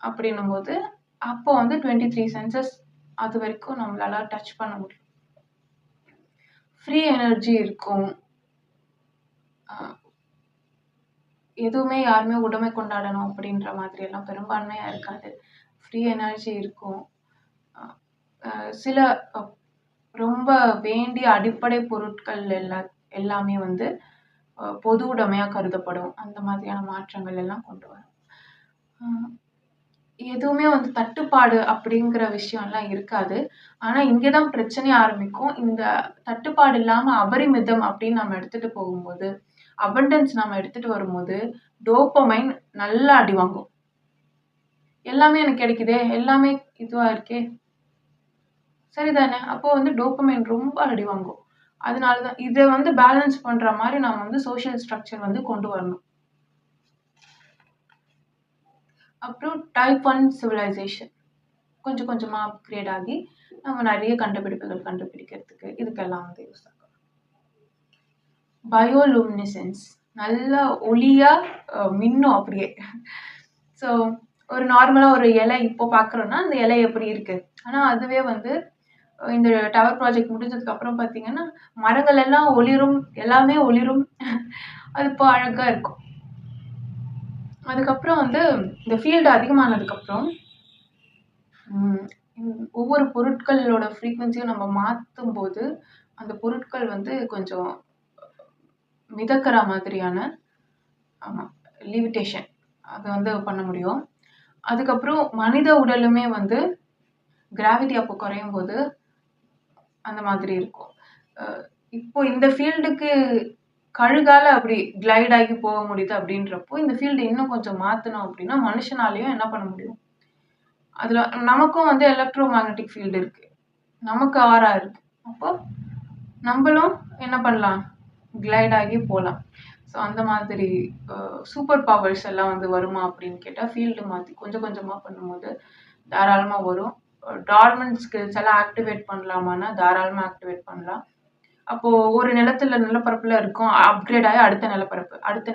அப்படின்னும்போது, அப்போ வந்து 23 சென்சஸ் அது வரைக்கும் நம்மளால டச் பண்ண முடியும். ஃப்ரீ எனர்ஜி இருக்கும். அ எதுவுமே யாருமே உடைமை கொண்டாடணும் அப்படின்ற மாதிரி எல்லாம் பெரும்பான்மையா இருக்காது. ஃப்ரீ எனர்ஜி இருக்கும். அ அ சில அ ரொம்ப வேண்டிய அடிப்படை பொருட்கள் எல்லாமே வந்து பொது உடைமையா கருதப்படும். அந்த மாதிரியான மாற்றங்கள் எல்லாம் கொண்டு வரும். அ எதுவுமே வந்து தட்டுப்பாடு அப்படிங்கிற விஷயம்லாம் இருக்காது. ஆனா, இங்க தான் பிரச்சனையே ஆரம்பிக்கும். இந்த தட்டுப்பாடு இல்லாம அபரிமிதம் அப்படின்னு நம்ம எடுத்துட்டு போகும்போது, அபண்டன்ஸ் நம்ம எடுத்துட்டு வரும்போது, டோபமைன் நல்லா அடி வாங்கும். எல்லாமே எனக்கு கிடைக்குதே! எல்லாமே இதுவா இருக்கே! சரிதானே! அப்போ வந்து டோபமைன் ரொம்ப அடி வாங்கும். அதனால தான் இத வந்து பேலன்ஸ் பண்ற மாரி நாம வந்து சோசியல் ஸ்ட்ரக்சர் வந்து கொண்டு வரணும். அப்புறம் டைப் 1 சிவிலைசேஷன். கொஞ்சம் கொஞ்சமா அப்கிரேட் ஆகி, நம்ம நெறைய கண்டுபிடிப்புகள் கண்டுபிடிக்கிறதுக்கு இதுக்கெல்லாம் வந்து யூஸ் ஆகும். பயோலூமினிசென்ஸ் நல்லா ஒளியா மின்னும் அப்படியே. ஸோ ஒரு நார்மலா ஒரு இலை இப்போ பார்க்குறோம்னா, அந்த இலை எப்படி இருக்கு? ஆனா அதுவே வந்து இந்த டவர் ப்ராஜெக்ட் முடிஞ்சதுக்கு அப்புறம் பார்த்தீங்கன்னா, மரங்கள் எல்லாம் ஒளிரும், எல்லாமே ஒளிரும். அது இப்போ அழகா இருக்கும். அதுக்கப்புறம் வந்து இந்த ஃபீல்டு அதிகமானதுக்கப்புறம் ஒவ்வொரு பொருட்களோட ஃப்ரீக்வன்சியும் நம்ம மாற்றும்போது அந்த பொருட்கள் வந்து கொஞ்சம் மிதக்கிற மாதிரியான லிமிட்டேஷன் அது வந்து பண்ண முடியும். அதுக்கப்புறம் மனித உடலுமே வந்து கிராவிட்டி அப்போ குறையும் போது அந்த மாதிரி இருக்கும். இப்போ இந்த ஃபீல்டுக்கு கழுகால அப்படி கிளைட் ஆகி போக முடியுது அப்படின்றப்போ இந்த ஃபீல்டு இன்னும் கொஞ்சம் மாற்றணும் அப்படின்னா மனுஷனாலையும் என்ன பண்ண முடியும்? அதில் நமக்கும் வந்து எலக்ட்ரோ மேக்னட்டிக் ஃபீல்டு இருக்குது, நமக்கு ஆரா இருக்குது. அப்போ நம்மளும் என்ன பண்ணலாம்? கிளைட் ஆகி போகலாம். ஸோ அந்த மாதிரி சூப்பர் பவர்ஸ் எல்லாம் வந்து வருமா அப்படின்னு கேட்டால் ஃபீல்டு மாற்றி கொஞ்சம் கொஞ்சமாக பண்ணும்போது தாராளமாக வரும். டார்மண்ட் ஸ்கில்ஸ் எல்லாம் ஆக்டிவேட் பண்ணலாமான்னா தாராளமாக ஆக்டிவேட் பண்ணலாம். அப்போது ஒரு நிலப்பரப்பில் இருக்கும், அப்கிரேட் ஆகி அடுத்த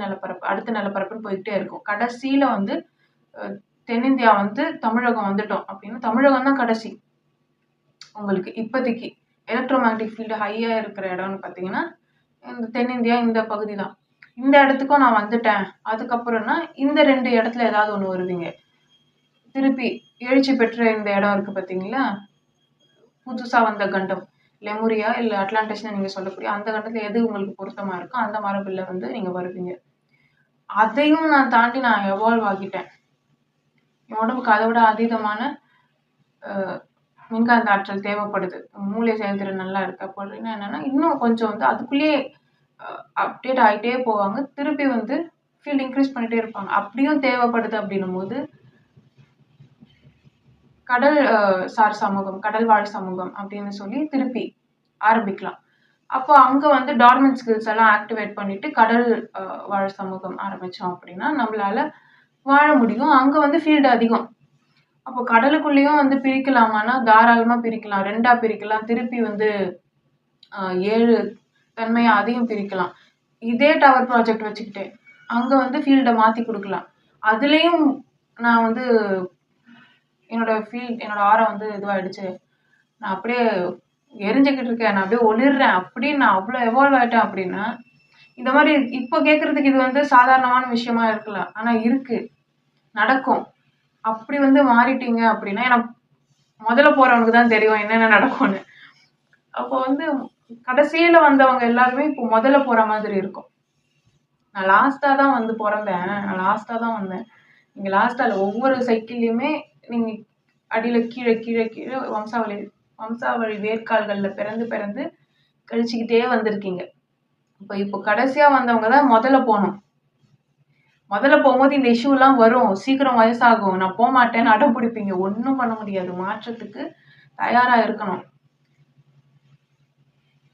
நிலப்பரப்புன்னு போயிட்டே இருக்கும். கடைசியில் வந்து தென்னிந்தியா வந்து தமிழகம் வந்துட்டோம் அப்படின்னா தமிழகம் தான் கடைசி உங்களுக்கு இப்போதைக்கு எலக்ட்ரோ மேக்னட்டிக் ஃபீல்டு ஹையாக இருக்கிற இடம்னு பார்த்தீங்கன்னா இந்த தென்னிந்தியா இந்த பகுதி தான். இந்த இடத்துக்கும் நான் வந்துட்டேன் அதுக்கப்புறம்னா இந்த 2 இடத்துல ஏதாவது ஒன்று வருவீங்க. திருப்பி எழுச்சி பெற்ற இந்த இடம் இருக்குது பார்த்தீங்களா, புதுசாக வந்த கண்டம் லெமுரியா இல்லை அட்லாண்டிஸ்னு நீங்கள் சொல்லக்கூடிய அந்த கண்டத்தில் எது உங்களுக்கு பொருத்தமாக இருக்கோ அந்த மரபில் வந்து நீங்கள் வருவீங்க. அதையும் நான் தாண்டி நான் எவால்வ் ஆகிட்டேன். என் உடம்புக்கு அதை விட அதீதமான மின்காந்த ஆற்றல் தேவைப்படுது, மூளை செயல்திறன் நல்லா இருக்கு அப்படின்னா என்னன்னா இன்னும் கொஞ்சம் வந்து அதுக்குள்ளேயே அப்டேட் ஆகிட்டே போவாங்க. திருப்பி வந்து ஃபீல்டு இன்க்ரீஸ் பண்ணிகிட்டே இருப்பாங்க. அப்படியும் தேவைப்படுது அப்படின்னும் போது கடல் சார் சமூகம், கடல் வாழ் சமூகம் அப்படின்னு சொல்லி திருப்பி ஆரம்பிக்கலாம். அப்போ அங்கே வந்து டார்மண்ட் ஸ்கில்ஸ் எல்லாம் ஆக்டிவேட் பண்ணிட்டு கடல் வாழ் சமூகம் ஆரம்பித்தோம் அப்படின்னா நம்மளால வாழ முடியும். அங்கே வந்து ஃபீல்டு அதிகம். அப்போ கடலுக்குள்ளேயும் வந்து பிரிக்கலாமான்னா தாராளமாக பிரிக்கலாம், 2ஆக பிரிக்கலாம். திருப்பி வந்து 7 தன்மையை அதையும் பிரிக்கலாம். இதே டவர் ப்ராஜெக்ட் வச்சுக்கிட்டேன் அங்கே வந்து ஃபீல்டை மாற்றி கொடுக்கலாம். அதுலேயும் நான் வந்து என்னோட ஆரை வந்து இதுவாகிடுச்சு, நான் அப்படியே எரிஞ்சுக்கிட்டு இருக்கேன், நான் அப்படியே ஒளிர்றேன் அப்படின்னு நான் அவ்வளோ எவால்வ் ஆகிட்டேன் அப்படின்னா இந்த மாதிரி இப்போ கேட்குறதுக்கு இது வந்து சாதாரணமான விஷயமா இருக்கலாம், ஆனால் இருக்குது, நடக்கும். அப்படி வந்து மாறிட்டீங்க அப்படின்னா ஏன்னா முதல்ல போகிறவனுக்கு தான் தெரியும் என்னென்ன நடக்கும்னு. அப்போ வந்து கடைசியில் வந்தவங்க எல்லாருமே இப்போ முதல்ல போகிற மாதிரி இருக்கும். நான் லாஸ்ட்டாக தான் வந்து பிறந்தேன், நான் லாஸ்ட்டாக தான் வந்தேன். நீங்கள் லாஸ்ட்டாக ஒவ்வொரு சைக்கிள்லையுமே நீங்கள் அடியில் கீழே கீழே கீழே வம்சாவளி வேர்க்கால்களில் பிறந்து கழிச்சிக்கிட்டே வந்திருக்கீங்க. இப்போ கடைசியாக வந்தவங்க தான் முதல்ல போகணும். முதல்ல போகும்போது இந்த இஷ்யூலாம் வரும், சீக்கிரம் வயசாகும், நான் போக மாட்டேன்னு அடம் பிடிப்பீங்க. ஒன்றும் பண்ண முடியாது, மாற்றத்துக்கு தயாராக இருக்கணும்.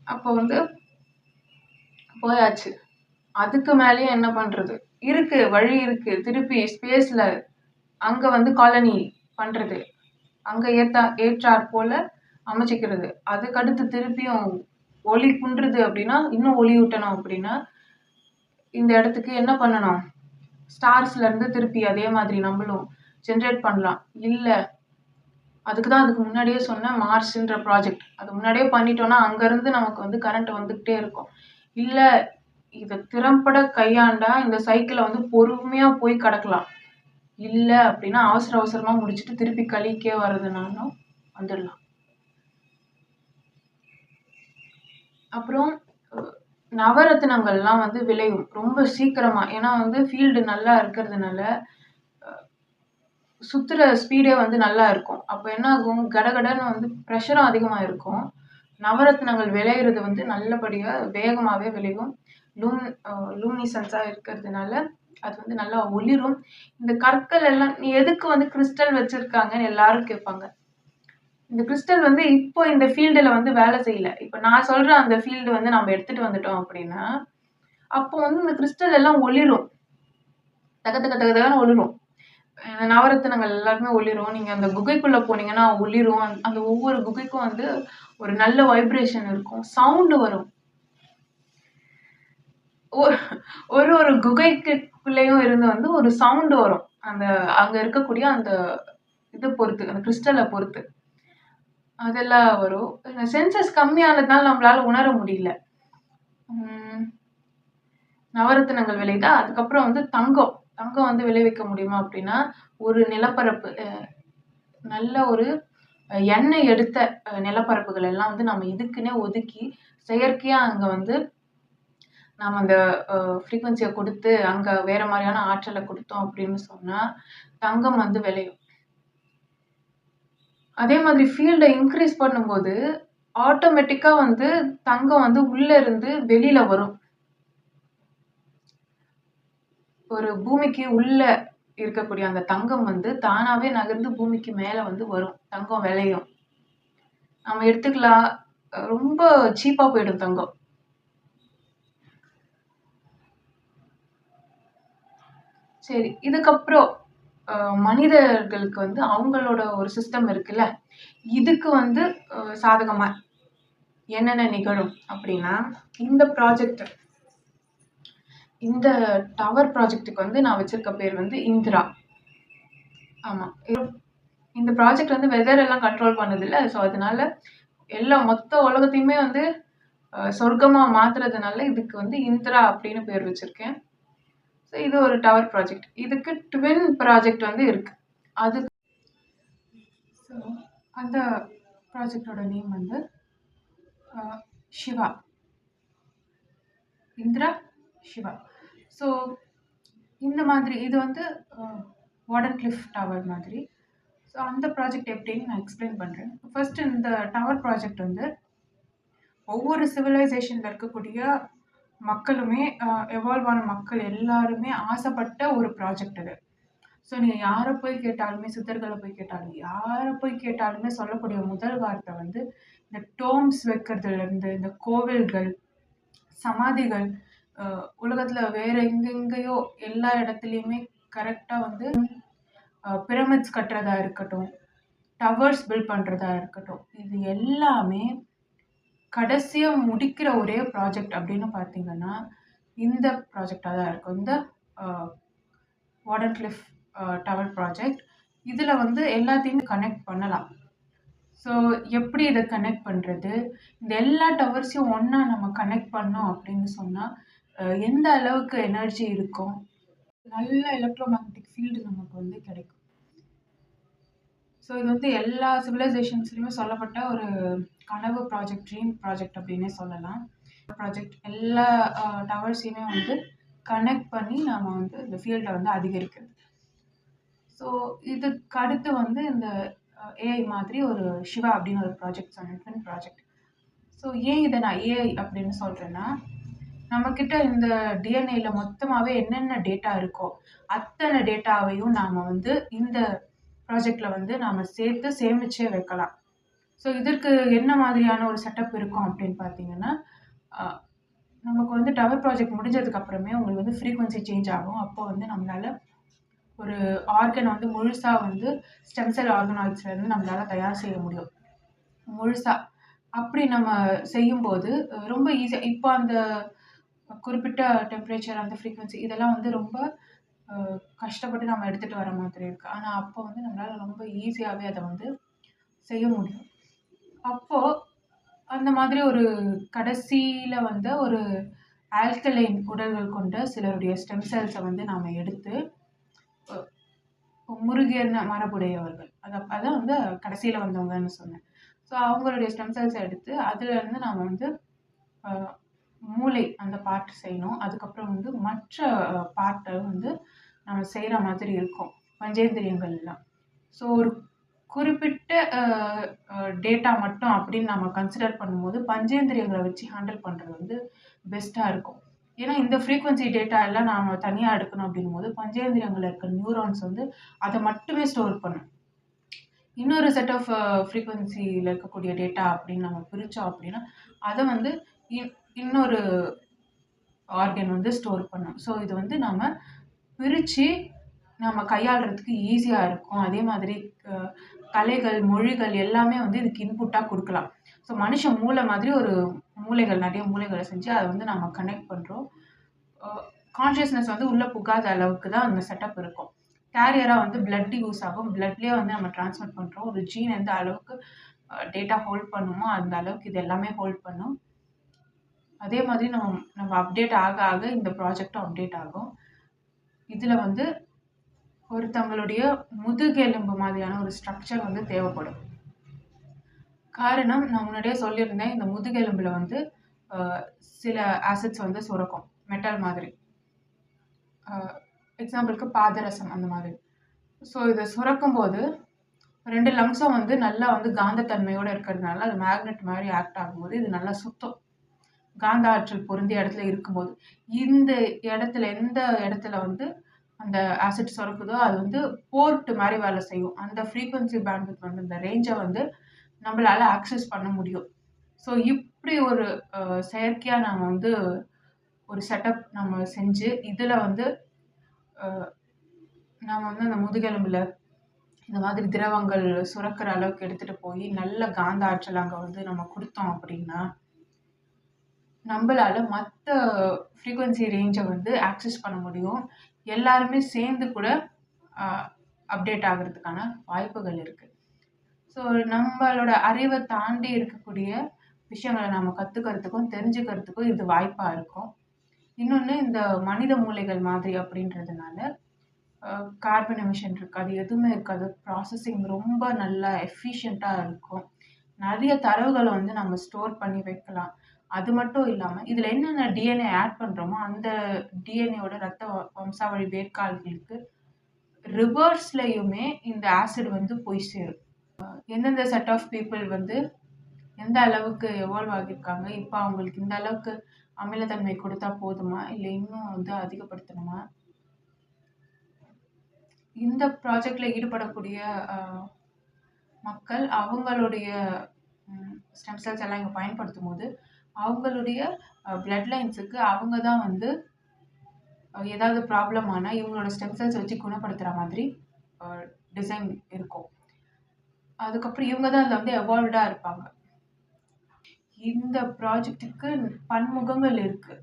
அப்போ வந்து போயாச்சு. அதுக்கு மேலேயே என்ன பண்ணுறது இருக்குது, வழி இருக்குது. திருப்பி ஸ்பேஸில் அங்கே வந்து காலனி பண்ணுறது, அங்கே ஏற்றாற் போல் அமைச்சிக்கிறது. அதுக்கடுத்து திருப்பியும் ஒளி குன்றுது அப்படின்னா இன்னும் ஒளி ஊட்டணும் அப்படின்னா இந்த இடத்துக்கு என்ன பண்ணணும், ஸ்டார்ஸ்லேருந்து திருப்பி அதே மாதிரி நம்மளும் ஜென்ரேட் பண்ணலாம். இல்லை அதுக்கு முன்னாடியே சொன்ன மார்ஸ்ன்ற ப்ராஜெக்ட், அது முன்னாடியே பண்ணிட்டோன்னா அங்கேருந்து நமக்கு வந்து கரண்ட் வந்துக்கிட்டே இருக்கும். இல்லை இதை திறம்பட கையாண்டா இந்த சைக்கிளை வந்து பொறுமையாக போய் கடக்கலாம். இல்லை அப்படின்னா அவசரமாக முடிச்சுட்டு திருப்பி கழிக்கே வர்றதுனாலும் வந்துடலாம். அப்புறம் நவரத்தினங்கள்லாம் வந்து விளையும் ரொம்ப சீக்கிரமாக. ஏன்னா வந்து ஃபீல்டு நல்லா இருக்கிறதுனால சுற்றுற ஸ்பீடே வந்து நல்லா இருக்கும். அப்போ என்ன ஆகும், கடகடன்னு வந்து ப்ரெஷரும் அதிகமாக இருக்கும். நவரத்தினங்கள் விளையிறது வந்து நல்லபடியாக வேகமாகவே விளையும். லூமினிசன்ஸாக இருக்கிறதுனால அது வந்து நல்லா ஒளிரும். இந்த கற்கள் எல்லாம் நீ எதுக்கு வந்து கிறிஸ்டல் வச்சுருக்காங்கன்னு எல்லாரும் கேட்பாங்க. இந்த கிறிஸ்டல் வந்து இப்போ இந்த ஃபீல்டில் வந்து வேலை செய்யலை. இப்போ நான் சொல்கிற அந்த ஃபீல்டு வந்து நம்ம எடுத்துகிட்டு வந்துட்டோம் அப்படின்னா அப்போ வந்து இந்த கிறிஸ்டல் எல்லாம் ஒளிரும், தகன்னு ஒளிரும். நவரத்தினங்கள் எல்லாருமே ஒளிரும். நீங்கள் அந்த குகைக்குள்ளே போனீங்கன்னா ஒளிரும். அந்த ஒவ்வொரு குகைக்கும் வந்து ஒரு நல்ல வைப்ரேஷன் இருக்கும், சவுண்டு வரும். ஒரு குகைக்குள்ளேயும் இருந்து வந்து ஒரு சவுண்டு வரும், அந்த அங்கே இருக்கக்கூடிய அந்த இது பொறுத்து, அந்த கிறிஸ்டலை பொறுத்து அதெல்லாம் வரும். சென்சஸ் கம்மியானதுனால நம்மளால உணர முடியல. நவரத்தினங்கள் விளையுதா. அதுக்கப்புறம் வந்து தங்கம், தங்கம் வந்து விளைவிக்க முடியுமா அப்படின்னா, ஒரு நிலப்பரப்பு நல்ல ஒரு எண்ணெய் எடுத்த நிலப்பரப்புகள் எல்லாம் வந்து நம்ம இதுக்குன்னே ஒதுக்கி, செயற்கையா அங்க வந்து நாம அந்த ஃப்ரீக்வென்சிய குடுத்து, அங்க வேற மாரியான ஆற்றல குடுத்தோம் அப்படின்னு சொன்னா, தங்கம் வந்து விளையும். அதே மாதிரி ஃபீல்ட இன்கிரீஸ் பண்ணும்போது, ஆட்டோமேட்டிக்கா வந்து தங்கம் வந்து உள்ள இருந்து வெளியில வரும். ஒரு பூமிக்கு உள்ள இருக்கக்கூடிய அந்த தங்கம் வந்து தானாவே நகர்ந்து பூமிக்கு மேல வந்து வரும். தங்கம் விளையும். நம்ம எடுத்துக்கலாம். ரொம்ப சீப்பா போயிடும் தங்கம். சரி. இதுக்கப்புறம் மனிதர்களுக்கு வந்து அவங்களோட ஒரு சிஸ்டம் இருக்குல்ல. இதுக்கு வந்து சாதகமா என்னென்ன நிகழும் அப்படின்னா, இந்த ப்ராஜெக்ட் இந்த டவர் ப்ராஜெக்ட்டுக்கு வந்து நான் வச்சிருக்க பேர் வந்து இந்திரா. ஆமா. இந்த ப்ராஜெக்ட் வந்து வெதர் எல்லாம் கண்ட்ரோல் பண்ணுதுல்ல. ஸோ அதனால மொத்த உலகத்தையுமே வந்து சொர்க்கமா மாத்துறதுனால இதுக்கு வந்து இந்திரா அப்படின்னு பேர் வச்சிருக்கேன். ஸோ இது ஒரு டவர் ப்ராஜெக்ட். இதுக்கு ட்வின் ப்ராஜெக்ட் வந்து இருக்கு. ஸோ அந்த ப்ராஜெக்டோட நேம் வந்து சிவா. இந்திரா, சிவா. ஸோ இந்த மாதிரி இது வந்து வார்டன் கிளிஃப் டவர் மாதிரி. ஸோ அந்த ப்ராஜெக்ட் எப்படின்னு நான் எக்ஸ்பிளைன் பண்ணுறேன். ஃபர்ஸ்ட் இந்த டவர் ப்ராஜெக்ட் வந்து ஒவ்வொரு சிவிலைசேஷனில் இருக்கக்கூடிய மக்களுமே எவால்வ் ஆன மக்கள் எல்லாருமே ஆசைப்பட்ட ஒரு ப்ராஜெக்ட் இது. ஸோ நீங்கள் யாரை போய் கேட்டாலுமே, சித்தர்களை போய் கேட்டாலும், யாரை போய் கேட்டாலுமே சொல்லக்கூடிய முதல் வார்த்தை வந்து இந்த டோம்ஸ் வைக்கிறதுலேருந்து, இந்த கோவில்கள், சமாதிகள், உலகத்தில் வேற எங்கெங்கேயோ எல்லா இடத்துலையுமே கரெக்டாக வந்து பிரமிட்ஸ் கட்டுறதா இருக்கட்டும், டவர்ஸ் பில்ட் பண்ணுறதா இருக்கட்டும், இது எல்லாமே கடைசியாக முடிக்கிற ஒரே ப்ராஜெக்ட் அப்படின்னு பார்த்தீங்கன்னா இந்த ப்ராஜெக்டாக தான் இருக்கும். இந்த வார்டன் கிளிஃப் டவர் ப்ராஜெக்ட். இதில் வந்து எல்லாத்தையுமே கனெக்ட் பண்ணலாம். ஸோ எப்படி இதை கனெக்ட் பண்ணுறது, இந்த எல்லா டவர்ஸையும் ஒன்றா நம்ம கனெக்ட் பண்ணோம் அப்படின்னு சொன்னால் எந்த அளவுக்கு எனர்ஜி இருக்கும், நல்ல எலக்ட்ரோமேக்னெட்டிக் ஃபீல்டு நமக்கு வந்து கிடைக்கும். ஸோ இது வந்து எல்லா சிவிலைசேஷன்ஸ்லையுமே சொல்லப்பட்ட ஒரு கனவு ப்ராஜெக்ட், ட்ரீம் ப்ராஜெக்ட் அப்படின்னே சொல்லலாம். ப்ராஜெக்ட் எல்லா டவர்ஸையுமே வந்து கனெக்ட் பண்ணி நாம் வந்து இந்த ஃபீல்டை வந்து அதிகரிக்கிறது. ஸோ இதுக்கு அடுத்து வந்து இந்த ஏஐ மாதிரி ஒரு சிவா அப்படின்னு ஒரு ப்ராஜெக்ட் சொன்னேன், ப்ராஜெக்ட். ஸோ ஏன் இதை நான் ஏஐ அப்படின்னு சொல்கிறேன்னா, நம்மக்கிட்ட இந்த டிஎன்ஏல மொத்தமாகவே என்னென்ன டேட்டா இருக்கோ அத்தனை டேட்டாவையும் நாம் வந்து இந்த ப்ராஜெக்டில் வந்து நாம் சேர்த்து சேமிச்சே வைக்கலாம். ஸோ இதற்கு என்ன மாதிரியான ஒரு செட்டப் இருக்கும் அப்படின்னு பார்த்தீங்கன்னா, நமக்கு வந்து டவர் ப்ராஜெக்ட் முடிஞ்சதுக்கு அப்புறமே உங்களுக்கு வந்து ஃப்ரீக்வன்சி சேஞ்ச் ஆகும். அப்போ வந்து நம்மளால் ஒரு ஆர்கனை வந்து முழுசாக வந்து ஸ்டெம் செல் ஆர்கனாய்ட்ஸ்லேருந்து நம்மளால் தயார் செய்ய முடியும் முழுசாக. அப்படி நம்ம செய்யும்போது ரொம்ப ஈஸியாக, இப்போ அந்த குறிப்பிட்ட டெம்பரேச்சர், அந்த ஃப்ரீக்வன்சி இதெல்லாம் வந்து ரொம்ப கஷ்டப்பட்டு நம்ம எடுத்துகிட்டு வர மாதிரி இருக்குது. ஆனால் அப்போ வந்து நம்மளால் ரொம்ப ஈஸியாகவே அதை வந்து செய்ய முடியும். அப்போது அந்த மாதிரி ஒரு கடைசியில் வந்து ஒரு ஆல்கலைன் உடல்கள் கொண்ட சிலருடைய ஸ்டெம் செல்ஸை வந்து நாம் எடுத்து, முருகியர் மரபுடையவர்கள், அதான் வந்து கடைசியில் வந்தவங்கன்னு சொன்னேன். ஸோ அவங்களுடைய ஸ்டெம் செல்ஸை எடுத்து அதுலேருந்து நாம் வந்து மூளை அந்த பார்ட் செய்யணும். அதுக்கப்புறம் வந்து மற்ற பார்ட்டை வந்து நம்ம செய்கிற மாதிரி இருக்கும், பஞ்சேந்திரியங்கள் எல்லாம். ஸோ ஒரு குறிப்பிட்ட டேட்டா மட்டும் அப்படின்னு நம்ம கன்சிடர் பண்ணும்போது பஞ்சேந்திரியங்களை வச்சு ஹேண்டில் பண்ணுறது வந்து பெஸ்ட்டாக இருக்கும். ஏன்னா இந்த ஃப்ரீக்வன்சி டேட்டா எல்லாம் நாம் தனியாக எடுக்கணும் அப்படிங்கும் போது பஞ்சேந்திரியங்களில் இருக்க நியூரான்ஸ் வந்து அதை மட்டுமே ஸ்டோர் பண்ணும். இன்னொரு செட் ஆஃப் ஃப்ரீக்வன்சியில் இருக்கக்கூடிய டேட்டா அப்படின்னு நம்ம பிரித்தோம் அப்படின்னா அதை வந்து இன்னொரு ஆர்கன் வந்து ஸ்டோர் பண்ணும். ஸோ இது வந்து நம்ம பிரித்து நம்ம கையாளுறதுக்கு ஈஸியாக இருக்கும். அதே மாதிரி கலைகள், மொழிகள் எல்லாமே வந்து இதுக்கு இன்புட்டாக கொடுக்கலாம். ஸோ மனுஷன் மூளை மாதிரி ஒரு மூளைகள், நிறைய மூளைகளை செஞ்சு அதை வந்து நம்ம கனெக்ட் பண்ணுறோம். கான்ஷியஸ்னஸ் வந்து உள்ளே புகாத அளவுக்கு தான் அந்த செட்டப் இருக்கும். கேரியராக வந்து பிளட் யூஸ் ஆகும். பிளட்லேயே வந்து நம்ம டிரான்ஸ்மிட் பண்ணுறோம். ஒரு ஜீன் எந்த அளவுக்கு டேட்டா ஹோல்ட் பண்ணுமோ அந்த அளவுக்கு இது எல்லாமே ஹோல்ட் பண்ணும். அதே மாதிரி நம்ம அப்டேட் ஆக ஆக இந்த ப்ராஜெக்டும் அப்டேட் ஆகும். இதுல வந்து ஒருத்தவங்களுடைய முதுகெலும்பு மாதிரியான ஒரு ஸ்ட்ரக்சர் வந்து தேவைப்படும். காரணம் நான் முன்னாடியே சொல்லியிருந்தேன். இந்த முதுகெலும்புல வந்து அ சில ஆசிட்ஸ் வந்து சுரக்கும். மெட்டல் மாதிரி. அ எக்ஸாம்பிளுக்கு பாதரசம் அந்த மாதிரி. ஸோ இத சுரக்கும்போது 2 லங்ஸும் வந்து நல்லா வந்து காந்தத்தன்மையோட இருக்கிறதுனால, அது மேக்னெட் மாரி ஆக்ட் ஆகும்போது, இது நல்லா சுத்தும். காந்த ஆற்றல் பொருந்திய இடத்துல இருக்கும்போது. இந்த எந்த இடத்துல வந்து அந்த ஆசிட் சுரக்குதோ, அது வந்து போர்ட் மாரி வேலை செய்யும். அந்த ஃப்ரீக்வென்சி பேண்ட்விட்த் வந்து இந்த ரேஞ்ச வந்து நம்மளால ஆக்சஸ் பண்ண முடியும். ஸோ இப்படி ஒரு செயற்கையா நாம வந்து ஒரு செட்டப் நம்ம செஞ்சு, இதுல வந்து அ நாம வந்து அந்த முதுகெலும்புல இந்த மாதிரி திரவங்கள் சுரக்கிற அளவுக்கு எடுத்துட்டு போய், நல்ல காந்த ஆற்றல் அங்க வந்து நம்ம குடுத்தோம் அப்படின்னா, நம்பளால மத்த ஃப்ரீக்வென்சி ரேஞ்ச வந்து ஆக்சஸ் பண்ண முடியும். எல்லாருமே சேர்ந்து கூட அ அப்டேட் ஆகுறதுக்கான வாய்ப்புகள் இருக்கு. ஸோ நம்மளோட அறிவ தாண்டி இருக்கக்கூடிய விஷயங்கள நாம கத்துக்கிறதுக்கும், தெரிஞ்சுக்கிறதுக்கும் இது வாய்ப்பா இருக்கும். இன்னொன்னு இந்த மனித மூளைகள் மாதிரி அப்படின்றதுனால, கார்பன் எமிஷன் இருக்காது. எதுவுமே இருக்காது. ப்ராசஸிங் ரொம்ப நல்லா எஃபிஷியன்ட்டா இருக்கும். நெறைய தரவுகள வந்து நம்ம ஸ்டோர் பண்ணி வைக்கலாம். அது மட்டும் இல்லாம, இதுல என்னென்ன டிஎன்ஏ ஆட் பண்றோமோ, அந்த டிஎன்ஏவோட ரத்த வம்சாவழி வேர்க்கால்களுக்கு ரிவர்ஸ்லயுமே இந்த ஆசிட் வந்து போய் சேரும். எந்தெந்த செட் ஆஃப் பீப்பிள் வந்து எந்த அளவுக்கு எவால்வ் ஆகியிருக்காங்க, இப்ப அவங்களுக்கு இந்த அளவுக்கு அமிலத்தன்மை குடுத்தா போதுமா? இல்ல இன்னும் வந்து அதிகப்படுத்தணுமா? இந்த ப்ராஜெக்ட்ல ஈடுபடக்கூடிய அ மக்கள் அவங்களுடைய ஸ்டெம் செல்ஸ் எல்லாம் இங்க பயன்படுத்தும்போது, அவங்களுடைய பிளட் லைன்ஸுக்கு அவங்க தான் வந்து ஏதாவது ப்ராப்ளம் ஆனா, இவங்களோட ஸ்டெம் செல்ஸ் வச்சு குணப்படுத்துற மாதிரி அ டிசைன் இருக்கும். அதுக்கப்புறம் இவங்க தான் அதுல வந்து எவால்வ்டா இருப்பாங்க. இந்த ப்ராஜெக்ட்டுக்கு பன்முகங்கள் இருக்கு.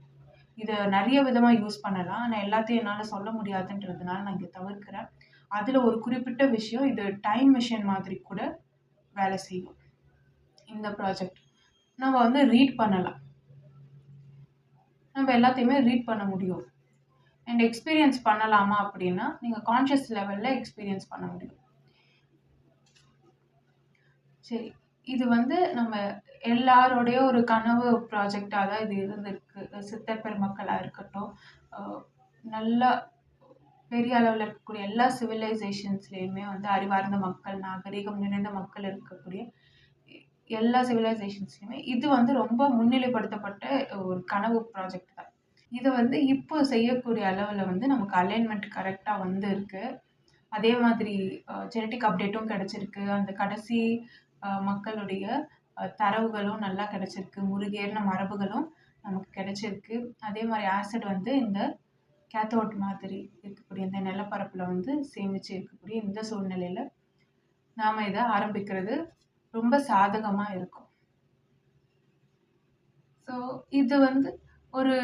இத நெறைய விதமா யூஸ் பண்ணலாம். ஆனா எல்லாத்தையும் என்னால சொல்ல முடியாதுன்றதுனால நான் இங்க தவிர்க்கிறேன். அதுல ஒரு குறிப்பிட்ட விஷயம், இது டைம் மெஷின் மாதிரி கூட வேலை செய்யும். இந்த ப்ராஜெக்ட். நம்ம வந்து ரீட் பண்ணலாம். நம்ம எல்லாத்தையுமே ரீட் பண்ண முடியும். அண்ட் எக்ஸ்பீரியன்ஸ் பண்ணலாமா அப்படின்னா, நீங்க கான்ஷியஸ் லெவல்ல எக்ஸ்பீரியன்ஸ் பண்ண முடியும். சரி. இது வந்து நம்ம எல்லாருடைய ஒரு கனவு ப்ராஜெக்ட்டா தான் இது இருந்திருக்கு. சித்தர் பெருமக்களா இருக்கட்டும், அ நல்லா பெரிய அளவுல இருக்கக்கூடிய எல்லா சிவிலைசேஷன்ஸ்லயுமே வந்து அறிவார்ந்த மக்கள், நாகரீகம் நிறைந்த மக்கள் இருக்கக்கூடிய எல்லா சிவிலைசேஷன்ஸ்லயுமே இது வந்து ரொம்ப முன்னிலைப்படுத்தப்பட்ட ஒரு கனவு ப்ராஜெக்ட் தான். இது வந்து இப்போ செய்யக்கூடிய அளவுல வந்து நமக்கு அலைன்மென்ட் கரெக்ட்டா வந்து இருக்கு. அதே மாதிரி ஜெனடிக் அப்டேட்டும் கிடைச்சிருக்கு. அந்த கடைசி மக்களுடைய தரவுகளும் நல்லா கிடைச்சிருக்கு. முருகேறின மரபுகளும் நமக்கு கிடைச்சிருக்கு. அதே மாரி ஆசிட் வந்து இந்த கேத்தோட் மாதிரி இருக்கக்கூடிய இந்த நிலப்பரப்புல வந்து சேமிச்சு இருக்கக்கூடிய இந்த சூழ்நிலையில நாம இத ஆரம்பிக்கிறது ரொம்ப சாதகமா இருக்கும். ஸோ இது வந்து ஒரு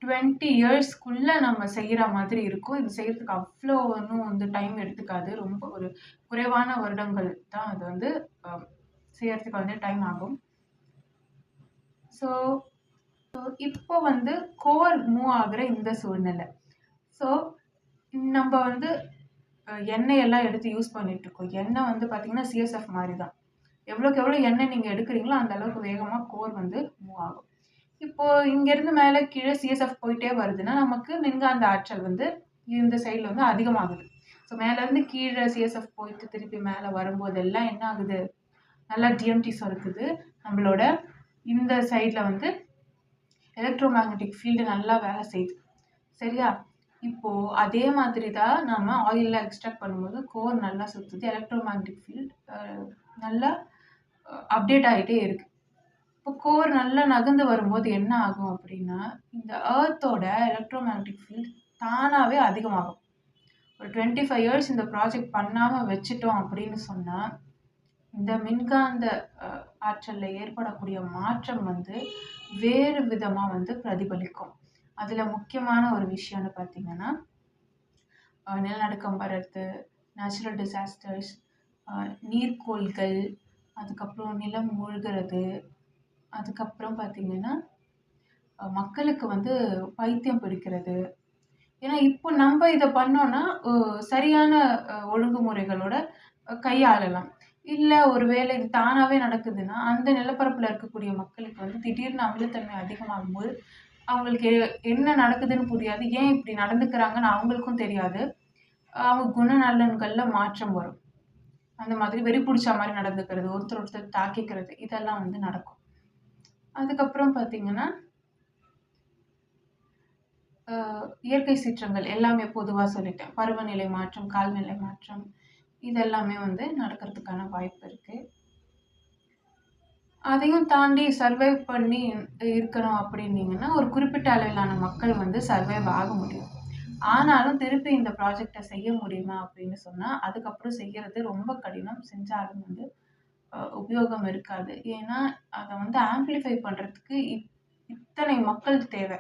20 இயர்ஸ்க்குள்ள நம்ம செய்யற மாதிரி இருக்கும். இது செய்யறதுக்கு அவ்ளோ ஒண்ணும் வந்து டைம் எடுத்துக்காது. ரொம்ப ஒரு குறைவான வருடங்கள் தான் அது வந்து அ செய்யறதுக்கு வந்து டைம் ஆகும். ஸோ இப்போ வந்து கோர் மூவ் ஆகுற இந்த சூழ்நிலை. ஸோ நம்ப வந்து எண்ணெய் எல்லாம் எடுத்து யூஸ் பண்ணிட்டு இருக்கோம். எண்ணெய் வந்து பார்த்தீங்கன்னா, சிஎஸ்எஃப் மாரி தான். எவ்வளோக்கு எவ்வளோ எண்ணெய் நீங்க எடுக்கிறீங்களோ, அந்த அளவுக்கு வேகமா கோர் வந்து மூவ் ஆகும். இப்போ இங்கேருந்து மேல கீழ சிஎஸ்எஃப் போயிட்டே வருதுன்னா, நமக்கு மின்காந்த ஆற்றல் வந்து இந்த சைடுல வந்து அதிகமாகுது. ஸோ மேலேருந்து கீழ சிஎஸ்எஃப் போயிட்டு திருப்பி மேல வரும்போதெல்லாம் என்ன ஆகுது? நல்லா டிஎம்டி சுரக்குது. நம்மளோட இந்த சைடுல வந்து எலக்ட்ரோ மேக்னெட்டிக் ஃபீல்டு நல்லா வேலை செய்யுது. சரியா? இப்போ அதே மாதிரி தான் நாம ஆயில்ல எக்ஸ்ட்ராக்ட் பண்ணும்போது கோர் நல்லா சுத்துது. எலக்ட்ரோ மேக்னெட்டிக் ஃபீல்ட் நல்லா அப்டேட் ஆயிட்டே இருக்கு. இப்போ கோர் நல்லா நகர்ந்து வரும்போது என்ன ஆகும் அப்படின்னா, இந்த எர்த்தோட எலக்ட்ரோ மேக்னெட்டிக் ஃபீல்ட் தானாவே அதிகமாகும். ஒரு 25 இயர்ஸ் இந்த ப்ராஜெக்ட் பண்ணாம வச்சுட்டோம் அப்படின்னு சொன்னா, இந்த மின்காந்த ஆற்றல்ல ஏற்படக்கூடிய மாற்றம் வந்து வேறு விதமா வந்து பிரதிபலிக்கும். அதுல முக்கியமான ஒரு விஷயம்னு பார்த்தீங்கன்னா, நிலநடுக்கம் வர்றது, நேச்சுரல் டிசாஸ்டர்ஸ், நீர்க்கோள்கள், அதுக்கப்புறம் நிலம் மூழ்குறது, அதுக்கப்புறம் பார்த்தீங்கன்னா, மக்களுக்கு வந்து பைத்தியம் பிடிக்கிறது, ஏன்னா இப்போ நம்ம இத பண்ணோம்னா, சரியான ஒழுங்குமுறைகளோட கையாளலாம். இல்ல ஒரு வேளை இது தானாவே நடக்குதுன்னா, அந்த நிலப்பரப்புல இருக்கக்கூடிய மக்களுக்கு வந்து திடீர்னு அமிலத்தன்மை அதிகமாகும்போது, அவங்களுக்கு என்ன நடக்குதுன்னு புரியாது. ஏன் இப்படி நடந்துக்கிறாங்கன்னு அவங்களுக்கும் தெரியாது. அவங்க குணநலன்கள்ல மாற்றம் வரும். அந்த மாதிரி வெறி புடிச்ச மாரி நடந்துக்கிறது, ஒருத்தர் ஒருத்தர் தாக்கிக்கிறது, இதெல்லாம் வந்து நடக்கும். அதுக்கப்புறம் பார்த்தீங்கன்னா, அ இயற்கை சீற்றங்கள் எல்லாமே பொதுவா சொல்லிட்டேன். பருவநிலை மாற்றம், காலநிலை மாற்றம் இதெல்லாமே வந்து நடக்கிறதுக்கான வாய்ப்பு இருக்கு. அதையும் தாண்டி சர்வைவ் பண்ணி இருக்கணும் அப்படின்னீங்கன்னா, ஒரு குறிப்பிட்ட அளவிலான மக்கள் வந்து சர்வைவ் ஆக முடியும். ஆனாலும் திருப்பி இந்த ப்ராஜெக்ட்ட செய்ய முடியுமா அப்படின்னு சொன்னா, அதுக்கப்புறம் செய்யறது ரொம்ப கடினம். செஞ்சாலும் வந்து உபயோகம் இருக்காது. ஏன்னா, அத வந்து ஆம்பிளிஃபை பண்றதுக்கு இத்தனை மக்கள் தேவை.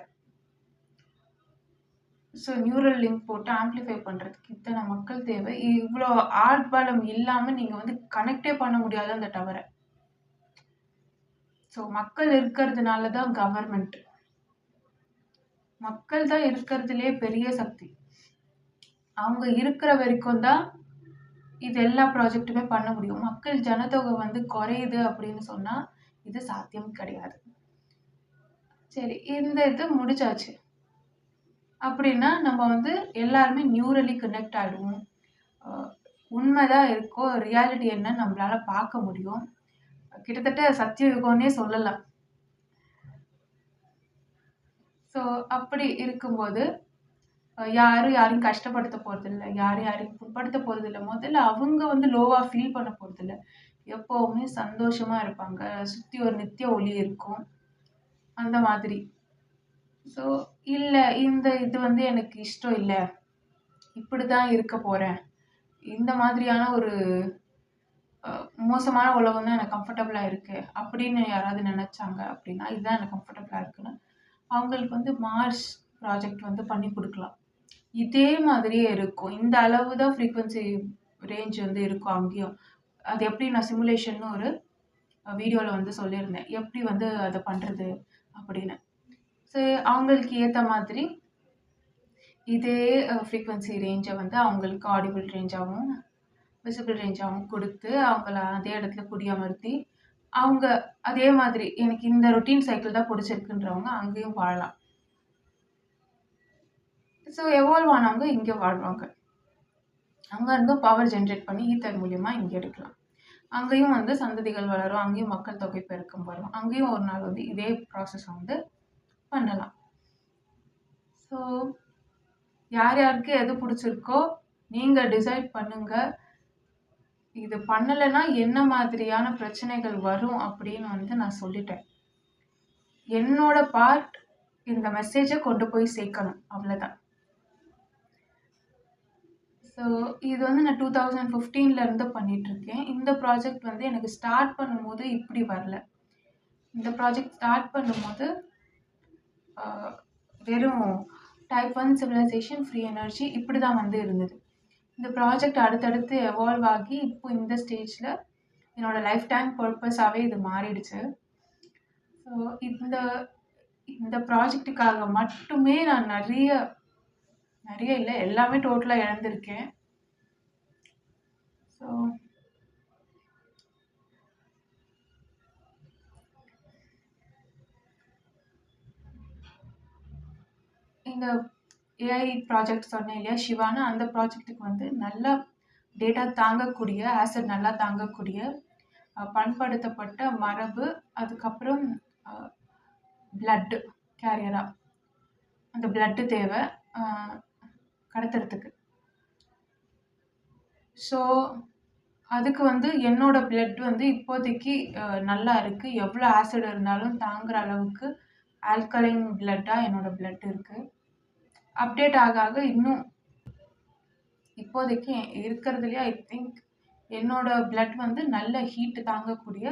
ஸோ நியூரல் லிங்க் போட்டு ஆம்பிளிஃபை பண்றதுக்கு இத்தனை மக்கள் தேவை. இவ்ளோ ஆட்பலம் இல்லாம நீங்க வந்து கனெக்ட்டே பண்ண முடியாது அந்த டவர. ஸோ மக்கள் இருக்கிறதுனால தான் கவர்மெண்ட். மக்கள் தான் இருக்கிறதுலயே பெரிய சக்தி. அவங்க இருக்கிற வரைக்கும் தான் இது எல்லா ப்ராஜெக்ட்டுமே பண்ண முடியும். மக்கள் ஜனத்தொகை வந்து குறையுது அப்படின்னு சொன்னா, இது சாத்தியம் கிடையாது. சரி, இந்த இது முடிச்சாச்சு. அப்படின்னா நம்ம வந்து எல்லாருமே நியூரலி கனெக்ட் ஆயிடுவோம். அ உண்மைதான் இருக்கோ, ரியாலிட்டி என்னன்னு நம்மளால பார்க்க முடியும். கிட்டத்தட்ட சத்தியயுகம்னே சொல்லலாம். ஸோ அப்படி இருக்கும்போது, யாரும் யாரையும் கஷ்டப்படுத்த போறதில்ல. யாரும் யாரையும் புண்படுத்த போறதில்ல. முதல்ல அவங்க வந்து லோவா ஃபீல் பண்ண போறதில்ல. எப்பவுமே சந்தோஷமா இருப்பாங்க. சுத்தி ஒரு நித்திய ஒளி இருக்கும். அந்த மாதிரி. ஸோ இல்ல இந்த இது வந்து எனக்கு இஷ்டம் இல்ல. இப்படிதான் இருக்க போறேன். இந்த மாதிரியான ஒரு மோசமான உலகம் தான் எனக்கு கம்ஃபர்டபுளா இருக்கு. அப்படின்னு யாராவது நினைச்சாங்க அப்படின்னா, இதுதான் எனக்கு கம்ஃபர்டபுளா இருக்குன்னு, அவங்களுக்கு வந்து மார்ஸ் ப்ராஜெக்ட் வந்து பண்ணி குடுக்கலாம். இதே மாதிரியே இருக்கும். இந்த அளவு தான் ஃப்ரீக்வென்சி ரேஞ்ச் வந்து இருக்கும் அங்கேயும். அது எப்படி நான் சிமுலேஷன்னு ஒரு வீடியோல வந்து சொல்லியிருந்தேன். எப்படி வந்து அத பண்றது அப்படின்னு. ஸோ அவங்களுக்கு ஏத்த மாதிரி இதே ஃப்ரீக்வென்சி ரேஞ்ச வந்து அவங்களுக்கு ஆடிபிள் ரேஞ்சாவும், விசிபிள் ரேஞ்சாவும் குடுத்து, அவங்கள அதே இடத்துல குடியமர்த்தி, அவங்க அதே மாதிரி எனக்கு இந்த ரொட்டீன் சைக்கிள் தான் புடிச்சிருக்குன்றவங்க அங்கேயும் வாழலாம். ஸோ எவால்வ் ஆனவங்க இங்க வாழ்வாங்க. அங்க இருந்தும் பவர் ஜெனரேட் பண்ணி ஈத்தர் மூலியமா இங்க எடுக்கலாம். அங்கேயும் வந்து சந்ததிகள் வளரும். அங்கேயும் மக்கள் தொகை பெருக்கம் வரும். அங்கேயும் ஒரு நாள் வந்து இதே ப்ராசஸ வந்து பண்ணலாம். ஸோ யார் யாருக்கு எது புடிச்சிருக்கோ, நீங்க டிசைட் பண்ணுங்க. இது பண்ணலன்னா என்ன மாதிரியான பிரச்சனைகள் வரும் அப்படின்னு வந்து நான் சொல்லிட்டேன். என்னோட பார்ட் இந்த மெசேஜ கொண்டு போய் சேர்க்கணும். அவ்வளதான். ஸோ இது வந்து நான் 2015ல இருந்து பண்ணிட்டுருக்கேன். இந்த ப்ராஜெக்ட் வந்து எனக்கு ஸ்டார்ட் பண்ணும்போது இப்படி வரல. இந்த ப்ராஜெக்ட் ஸ்டார்ட் பண்ணும்போது அ வெறும் டைப் 1 சிவிலைசேஷன், ஃப்ரீ எனர்ஜி இப்படி தான் வந்து இருந்தது. இந்த ப்ராஜெக்ட் அடுத்தடுத்து எவால்வ் ஆகி இப்போ இந்த ஸ்டேஜ்ல என்னோட லைஃப் டைம் பர்ப்பஸாவே இது மாறிடுச்சு. ஸோ இந்த இந்த ப்ராஜெக்ட்டுக்காக மட்டுமே நான் நெறைய இல்ல எல்லாமே டோட்டலா இழந்திருக்கேன். ஸோ இந்த ஏஐ ப்ராஜெக்ட் சொன்னேன் இல்லையா சிவான்னு, அந்த ப்ராஜெக்ட்டுக்கு வந்து நல்லா டேட்டா தாங்கக்கூடிய, ஆசிட் நல்லா தாங்கக்கூடிய பண்படுத்தப்பட்ட மரபு, அதுக்கப்புறம் அ பிளட் கேரியரா அந்த பிளட் தேவை அ கடத்துறதுக்கு. ஸோ அதுக்கு வந்து என்னோட பிளட் வந்து இப்போதைக்கு நல்லா இருக்கு. எவ்வளோ ஆசிட் இருந்தாலும் தாங்குற அளவுக்கு ஆல்கலைன் பிளட்டா என்னோட பிளட் இருக்கு. அப்டேட் ஆக ஆக இன்னும் இப்போதைக்கு இருக்கிறதுலயே ஐ திங்க் என்னோட பிளட் வந்து நல்ல ஹீட் தாங்கக்கூடிய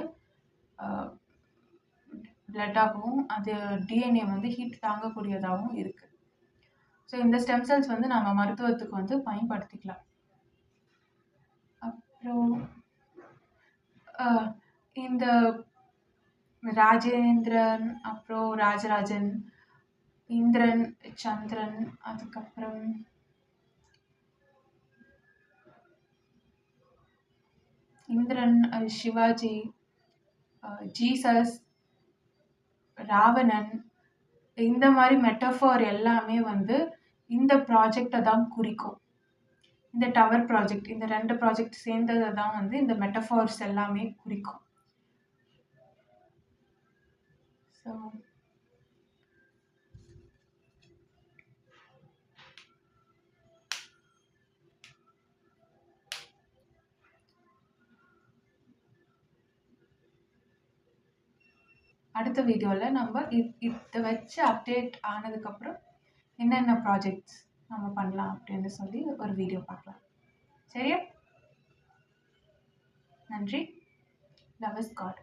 பிளட்டாகவும், அது டிஎன்ஏ வந்து ஹீட் தாங்கக்கூடியதாகவும் இருக்கு. ஸோ இந்த ஸ்டெம் செல்ஸ் வந்து நம்ம மருத்துவத்துக்கு வந்து பயன்படுத்திக்கலாம். அப்புறம் இந்த ராஜேந்திரன், அப்புறம் ராஜராஜன் இந்திரன், சந்திரன், அதுக்கப்புறம் இந்திரன், சிவாஜி, ஜீசஸ், ராவணன், இந்த மாதிரி மெட்டஃபார் எல்லாமே வந்து இந்த ப்ராஜெக்டை தான் குறிக்கும். இந்த டவர் ப்ராஜெக்ட், இந்த 2 ப்ராஜெக்ட் சேர்ந்ததை தான் வந்து இந்த மெட்டஃபார்ஸ் எல்லாமே குறிக்கும். ஸோ அடுத்த வீடியோவில் நம்ம இதை வச்சு அப்டேட் ஆனதுக்கப்புறம் என்னென்ன ப்ராஜெக்ட்ஸ் நம்ம பண்ணலாம் அப்படின்னு சொல்லி ஒரு வீடியோ பார்க்கலாம். சரியா? நன்றி. Love is God.